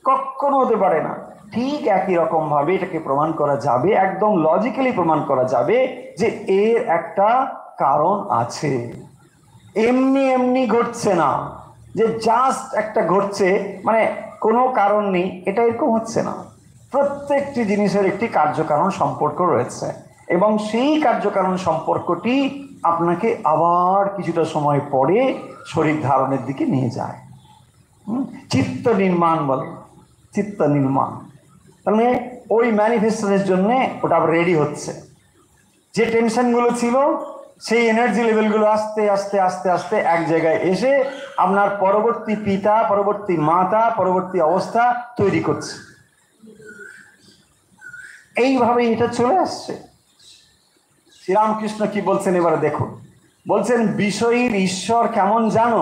কখনো হতে পারে না। ঠিক একই রকম ভাবে এটাকে প্রমাণ করা যাবে, একদম লজিক্যালি প্রমাণ করা যাবে যে এর একটা কারণ আছে। এমনি এমনি ঘটছে না যে জাস্ট একটা ঘটছে, মানে কোনো কারণ নেই, এটা এরকম হচ্ছে না। প্রত্যেকটি জিনিসের একটি কার্যকারণ সম্পর্ক রয়েছে, এবং সেই কার্যকারণ সম্পর্কটি আপনাকে আবার কিছুটা সময় পরে শরীর ধারণের দিকে নিয়ে যায়। চিত্ত নির্মাণ বলে, চিত্ত নির্মাণ। মানে ওই ম্যানিফেস্টেশনের জন্য ওটা আবার রেডি হচ্ছে। যে টেনশনগুলো ছিল, সেই এনার্জি লেভেলগুলো আস্তে আস্তে আস্তে আস্তে এক জায়গায় এসে আপনার পরবর্তী পিতা, পরবর্তী মাতা, পরবর্তী অবস্থা তৈরি করছে। এইভাবে এটা চলে আসছে। শ্রীরামকৃষ্ণ কি বলছেন এবারে দেখুন। বলছেন, বিষয়ীর ঈশ্বর কেমন জানো?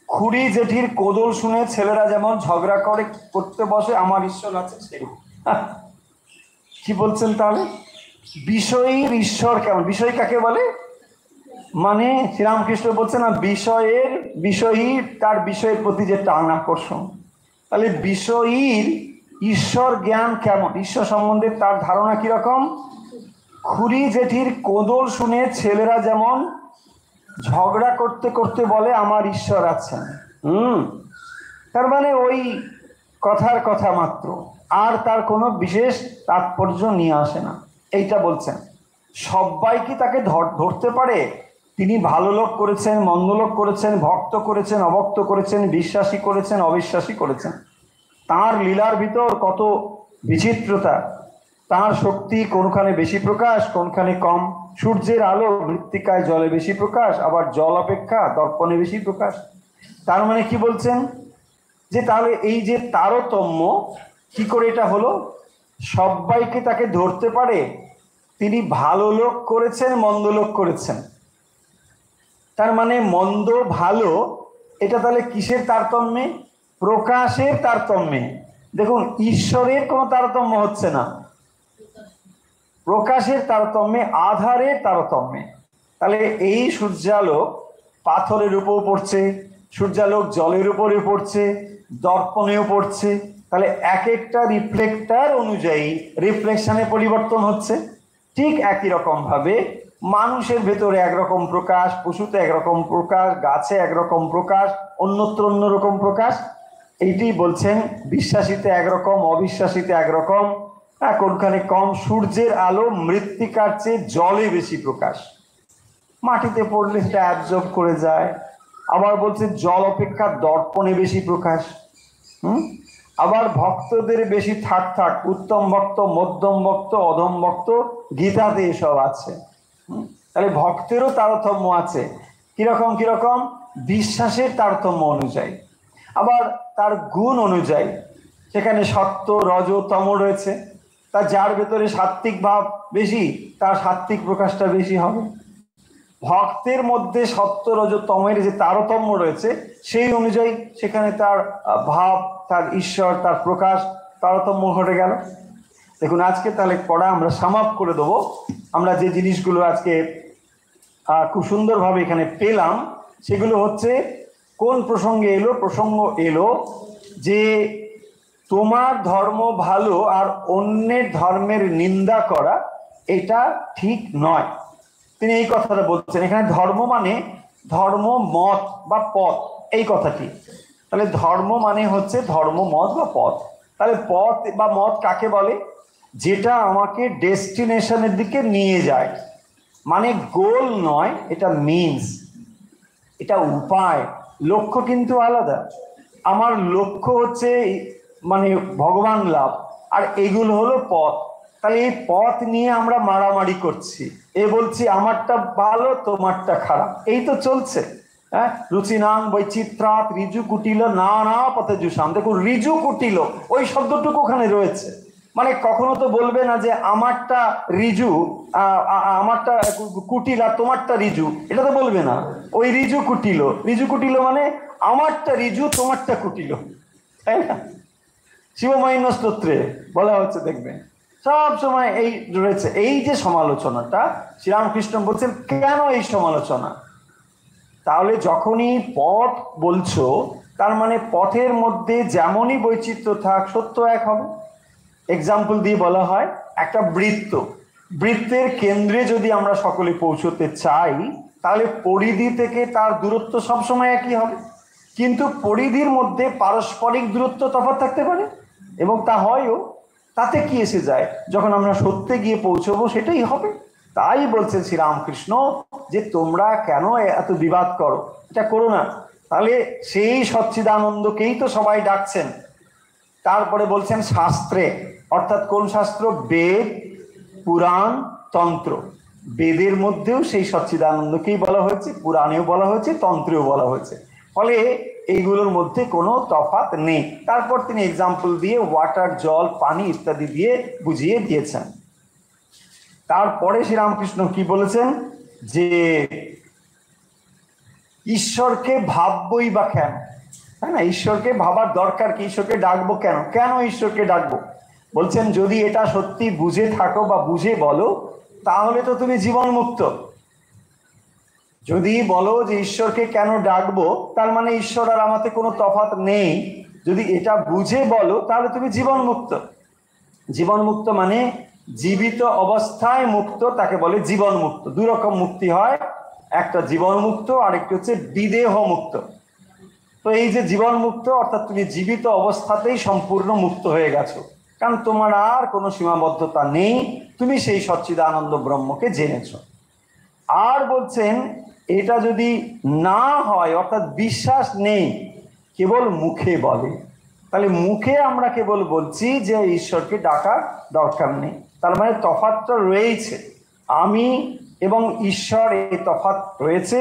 খুড়ি জেঠির কোদল শুনে ছেলেরা যেমন ঝগড়া করতে বসে, আমার ঈশ্বর আছে সেরকম। কি বলছেন তাহলে? বিষয়ীর ঈশ্বর কেমন? বিষয় কাকে বলে? মানে শ্রীরামকৃষ্ণ বলছেন না, বিষয়ী তার বিষয়ের প্রতি যে টান আকর্ষণ। তাহলে বিষয়ীর ঈশ্বর জ্ঞান কেমন, ঈশ্বর সম্বন্ধে তার ধারণা কিরকম? খুড়ি জেঠির কোদল শুনে ছেলেরা যেমন ঝগড়া করতে করতে বলে, আমার ঈশ্বর আছেন। তার মানে ওই কথার কথা মাত্র, আর তার কোনো বিশেষ তাৎপর্য নিয়ে আসে না, এইটা বলছেন। সবাই কি তাকে ধরতে পারে? তিনি ভালো লোক করেছেন, মন্দ লোক করেছেন, ভক্ত করেছেন, অভক্ত করেছেন, বিশ্বাসী করেছেন, অবিশ্বাসী করেছেন। তার লীলার ভিতর কত বিচিত্রতা, তার শক্তি কোনখানে বেশি প্রকাশ, কোনখানে কম। সূর্যের আলো মৃত্তিকায় জলে বেশি প্রকাশ, আবার জল অপেক্ষা দর্পণে বেশি প্রকাশ। তার মানে কি বলছেন? যে তাহলে এই যে তারতম্য, কি করে এটা হলো? সবাইকে তাকে ধরতে পারে, তিনি ভালো লোক করেছেন, মন্দ লোক করেছেন। তার মানে মন্দ ভালো, এটা তাহলে কিসের তারতম্যে? প্রকাশের তারতম্যে। দেখুন, ঈশ্বরের কোনো তারতম্য হচ্ছে না, প্রকাশের তারতম্যে, আধারের তারতম্যে। তাহলে এই সূর্যালোক পাথরের উপর পড়ছে, সূর্যালোক জলের উপরে পড়ছে, দর্পণেও পড়ছে। তাহলে এক একটা রিফ্লেক্টার অনুযায়ী রিফ্লেকশনে পরিবর্তন হচ্ছে। ঠিক একই রকম ভাবে মানুষের ভেতরে একরকম প্রকাশ, পশুতে একরকম প্রকাশ, গাছে একরকম প্রকাশ, অন্যত্র অন্যরকম প্রকাশ। এইটি বলছেন বিশ্বাসীতে একরকম, অবিশ্বাসীতে একরকম, কোনখানে কম। সূর্যের আলো মৃত্তিকার চেয়ে জলে বেশি প্রকাশ, মাটিতে পড়লে সেটা অ্যাবজর্ব করে যায়। আবার বলছে জল অপেক্ষা দর্পণে বেশি প্রকাশ। আবার ভক্তদের বেশি থাক, উত্তম ভক্ত, মধ্যম ভক্ত, অধম ভক্ত, গীতাতে এসব আছে। তাহলে ভক্তেরও তারতম্য আছে। কিরকম কিরকম? বিশ্বাসের তারতম্য অনুযায়ী, আবার তার গুণ অনুযায়ী। সেখানে সত্য, রজ, তম রয়েছে। তা যার ভেতরে সাত্ত্বিক ভাব বেশি, তার সাত্ত্বিক প্রকাশটা বেশি হবে। ভক্তের মধ্যে সত্য, রজ, তমের যে তারতম্য রয়েছে, সেই অনুযায়ী সেখানে তার ভাব, তার ঈশ্বর, তার প্রকাশ তারতম্য ঘটে গেল। দেখুন, আজকে তাহলে পড়া আমরা সামাপ করে দেবো। আমরা যে জিনিসগুলো আজকে খুব সুন্দরভাবে এখানে পেলাম, সেগুলো হচ্ছে কোন প্রসঙ্গে এলো? প্রসঙ্গ এলো যে তোমার ধর্ম ভালো আর অন্যের ধর্মের নিন্দা করা এটা ঠিক নয়। তিনি এই কথাটা বলছেন। এখানে ধর্ম মানে ধর্ম মত বা পথ, এই কথাটি। তাহলে ধর্ম মানে হচ্ছে ধর্ম মত বা পথ। তাহলে পথ বা মত কাকে বলে? যেটা আমাকে ডেস্টিনেশনের দিকে নিয়ে যায়। মানে গোল নয়, এটা মিনস, এটা উপায়। লক্ষ্য কিন্তু আলাদা। আমার লক্ষ্য হচ্ছে মানে ভগবান লাভ, আর এগুলো হলো পথ। তাহলে এই পথ নিয়ে আমরা মারামারি করছি, এ বলছি আমারটা ভালো তোমারটা খারাপ, এই তো চলছে। হ্যাঁ, রুচিনাং বৈচিত্রাৎ ঋজু কুটিল না না পথে জুসাম। দেখুন, ঋজু কুটিল ওই শব্দটুকু ওখানে রয়েছে। মানে কখনো তো বলবে না যে আমারটা রিজু, আমারটা কুটিল আর তোমারটা রিজু, এটা তো বলবে না। ওই রিজু কুটিল, রিজু কুটিল মানে আমারটা রিজু তোমারটা কুটিল, তাই না? শিবমহিম স্তোত্রে বলা হচ্ছে, দেখবেন সব সময় এই রয়েছে। এই যে সমালোচনাটা শ্রীরামকৃষ্ণ বলছেন, কেন এই সমালোচনা? তাহলে যখনই পথ বলছো, তার মানে পথের মধ্যে যেমনই বৈচিত্র্য থাক, সত্য এক হবে। এক্সাম্পল দিয়ে বলা হয়, একটা বৃত্ত, বৃত্তের কেন্দ্রে যদি আমরা সকলে পৌঁছতে চাই, তাহলে পরিধি থেকে তার দূরত্ব সবসময় একই হবে। কিন্তু পরিধির মধ্যে পারস্পরিক দূরত্ব তফাৎ থাকতে পারে, এবং তা হয়ও। তাতে কি এসে যায়? যখন আমরা সত্যে গিয়ে পৌঁছবো সেটাই হবে। তাই বলছেন শ্রীরামকৃষ্ণ যে তোমরা কেন এত বিবাদ করো, এটা করো না। তাহলে সেই সচ্চিদানন্দকেই তো সবাই ডাকছেন। তারপরে বলছেন শাস্ত্রে, অর্থাৎ কোন শাস্ত্র? বেদ, পুরাণ, তন্ত্র। বেদের মধ্যেও সেই সচ্চিদানন্দকেই বলা হয়েছে, পুরাণেও বলা হয়েছে, তন্ত্রেও বলা হয়েছে। ফলে এইগুলোর মধ্যে কোনো তফাৎ নেই। তারপর তিনি এক্সাম্পল দিয়ে ওয়াটার, জল, পানি ইত্যাদি দিয়ে বুঝিয়ে দিয়েছেন। তারপরে শ্রীরামকৃষ্ণ কি বলেছেন? যে ঈশ্বরকে ভাববই বা কেন, তাই না? ঈশ্বরকে ভাবার দরকার কি? ঈশ্বরকে ডাকবো কেন? কেন ঈশ্বরকে ডাকবো? বলছেন, যদি এটা সত্যি বুঝে থাকো বা বুঝে বলো, তাহলে তো তুমি জীবন মুক্ত। যদি বলো যে ঈশ্বরকে কেন ডাকবো, তার মানে ঈশ্বর আর আমাতে কোনো তফাৎ নেই, যদি এটা বুঝে বলো, তাহলে তুমি জীবন মুক্ত। জীবন মুক্ত মানে জীবিত অবস্থায় মুক্ত, তাকে বলে জীবন মুক্ত। দুই রকম মুক্তি হয়, একটা জীবন মুক্ত, আরেকটি হচ্ছে বিদেহ মুক্ত। তো এই যে জীবন মুক্ত, অর্থাৎ তুমি জীবিত অবস্থাতেই সম্পূর্ণ মুক্ত হয়ে গেছো, কারণ তোমার আর কোনো সীমাবদ্ধতা নেই, তুমি সেই সচ্চিদানন্দ ব্রহ্মকে জেনেছ। আর বলছেন, এটা যদি না হয়, অর্থাৎ বিশ্বাস নেই, কেবল মুখে বলে, তাহলে মুখে আমরা কেবল বলছি যে ঈশ্বরকে ডাকার দরকার নেই, তার মানে তফাৎটা রয়েছে। আমি এবং ঈশ্বর এই তফাৎ রয়েছে,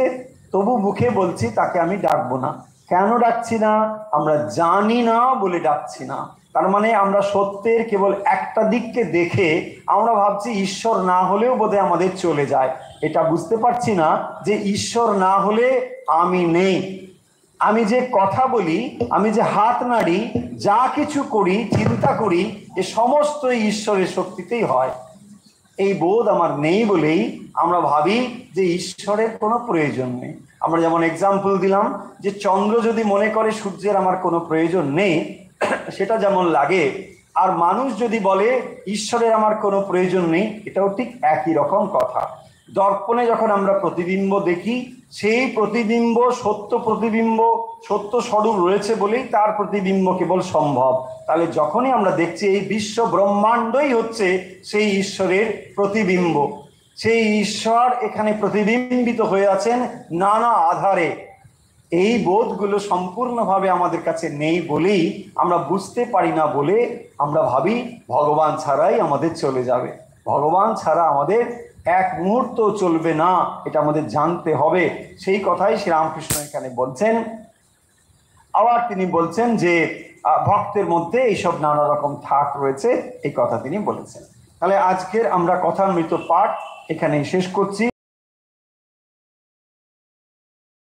তবু মুখে বলছি তাকে আমি ডাকবো না। কেন ডাকছি না? আমরা জানি না বলে ডাকছি না। তার মানে আমরা সত্যের কেবল একটা দিককে দেখে আমরা ভাবছি ঈশ্বর না হলেও বোধহয় আমাদের চলে যায়। এটা বুঝতে পারছি না যে ঈশ্বর না হলে আমি নেই। আমি যে কথা বলি, আমি যে হাত নাড়ি, যা কিছু করি, চিন্তা করি, এ সমস্ত ঈশ্বরের শক্তিতেই হয়। এই বোধ আমার নেই বলেই আমরা ভাবি যে ঈশ্বরের কোনো প্রয়োজন নেই। আমরা যেমন এক্সাম্পল দিলাম যে চন্দ্র যদি মনে করে সূর্যের আমার কোনো প্রয়োজন নেই, সেটা যেমন লাগে, আর মানুষ যদি বলে ঈশ্বরের আমার কোনো প্রয়োজন নেই, এটাও ঠিক একই রকম কথা। দর্পণে যখন আমরা প্রতিবিম্ব দেখি, সেই প্রতিবিম্ব সত্য প্রতিবিম্ব, সত্য স্বরূপ রয়েছে বলেই তার প্রতিবিম্ব কেবল সম্ভব। তাহলে যখনই আমরা দেখছি এই বিশ্ব ব্রহ্মাণ্ডই হচ্ছে সেই ঈশ্বরের প্রতিবিম্ব, সেই ঈশ্বর এখানে প্রতিবিম্বিত হয়ে আছেন নানা আধারে, এই বোধগুলো সম্পূর্ণভাবে আমাদের কাছে নেই বলেই আমরা বুঝতে পারি না, বলে আমরা ভাবি ভগবান ছাড়াই আমাদের চলে যাবে। ভগবান ছাড়া আমাদের এক মুহূর্ত চলবে না, এটা আমাদের জানতে হবে। সেই কথাই শ্রীরামকৃষ্ণ এখানে বলছেন। আবার তিনি বলছেন যে ভক্তের মধ্যে এইসব নানা রকম থাক রয়েছে, এই কথা তিনি বলেছেন। তাহলে আজকের আমরা কথামৃত পাঠ এখানেই শেষ করছি।